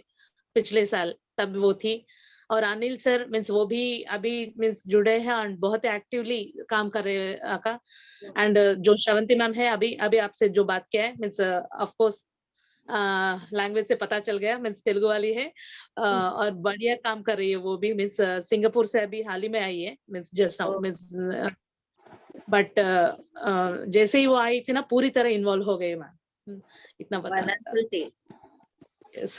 पिछले साल तब वो थी, और अनिल सर मीन्स वो भी अभी मीन्स जुड़े हैं और बहुत एक्टिवली काम कर रहे हैं आका। एंड जो श्रवंती मैम है अभी आपसे जो बात किया है मीन्स ऑफ कोर्स लैंग्वेज से पता चल गया, मीन्स तेलुगु वाली है और बढ़िया काम कर रही है वो भी। मीन्स सिंगापुर से अभी हाल ही में आई है means just now means, but जैसे ही वो आई थी ना पूरी तरह इन्वॉल्व हो गई मैम, इतना बता। Yes.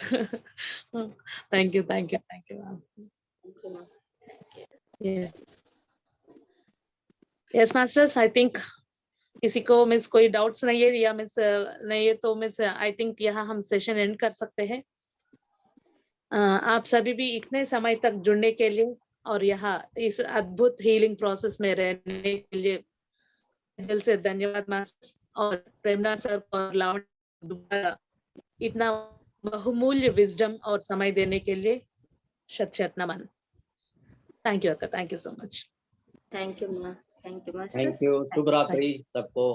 Thank you ma'am. Yes masters, I think किसी को मीन्स कोई डाउट्स नहीं है या मीन्स नहीं है तो मीन्स आई थिंक यहाँ हम सेशन एंड कर सकते हैं। आप सभी भी इतने समय तक जुड़ने के लिए और यहाँ इस अद्भुत हीलिंग प्रोसेस में रहने के लिए दिल से धन्यवाद मास्टर्स। और प्रेमनाथ सर और लावण्य दोबारा इतना बहुमूल्य विजडम और समय देने के लिए शत शत नमन। थैंक यू अक्का, thank you so much. Thank you माँ, thank you thank masters. You. शुभ रात्रि सबको,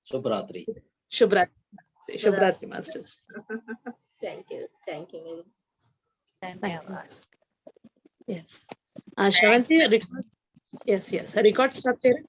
शुभ रात्रि। शुभ रात्रि, शुभ रात्रि मास्टर्स। थैंक यू वेरी धन्यवाद। Yes. Shravanti, yes, record stop there.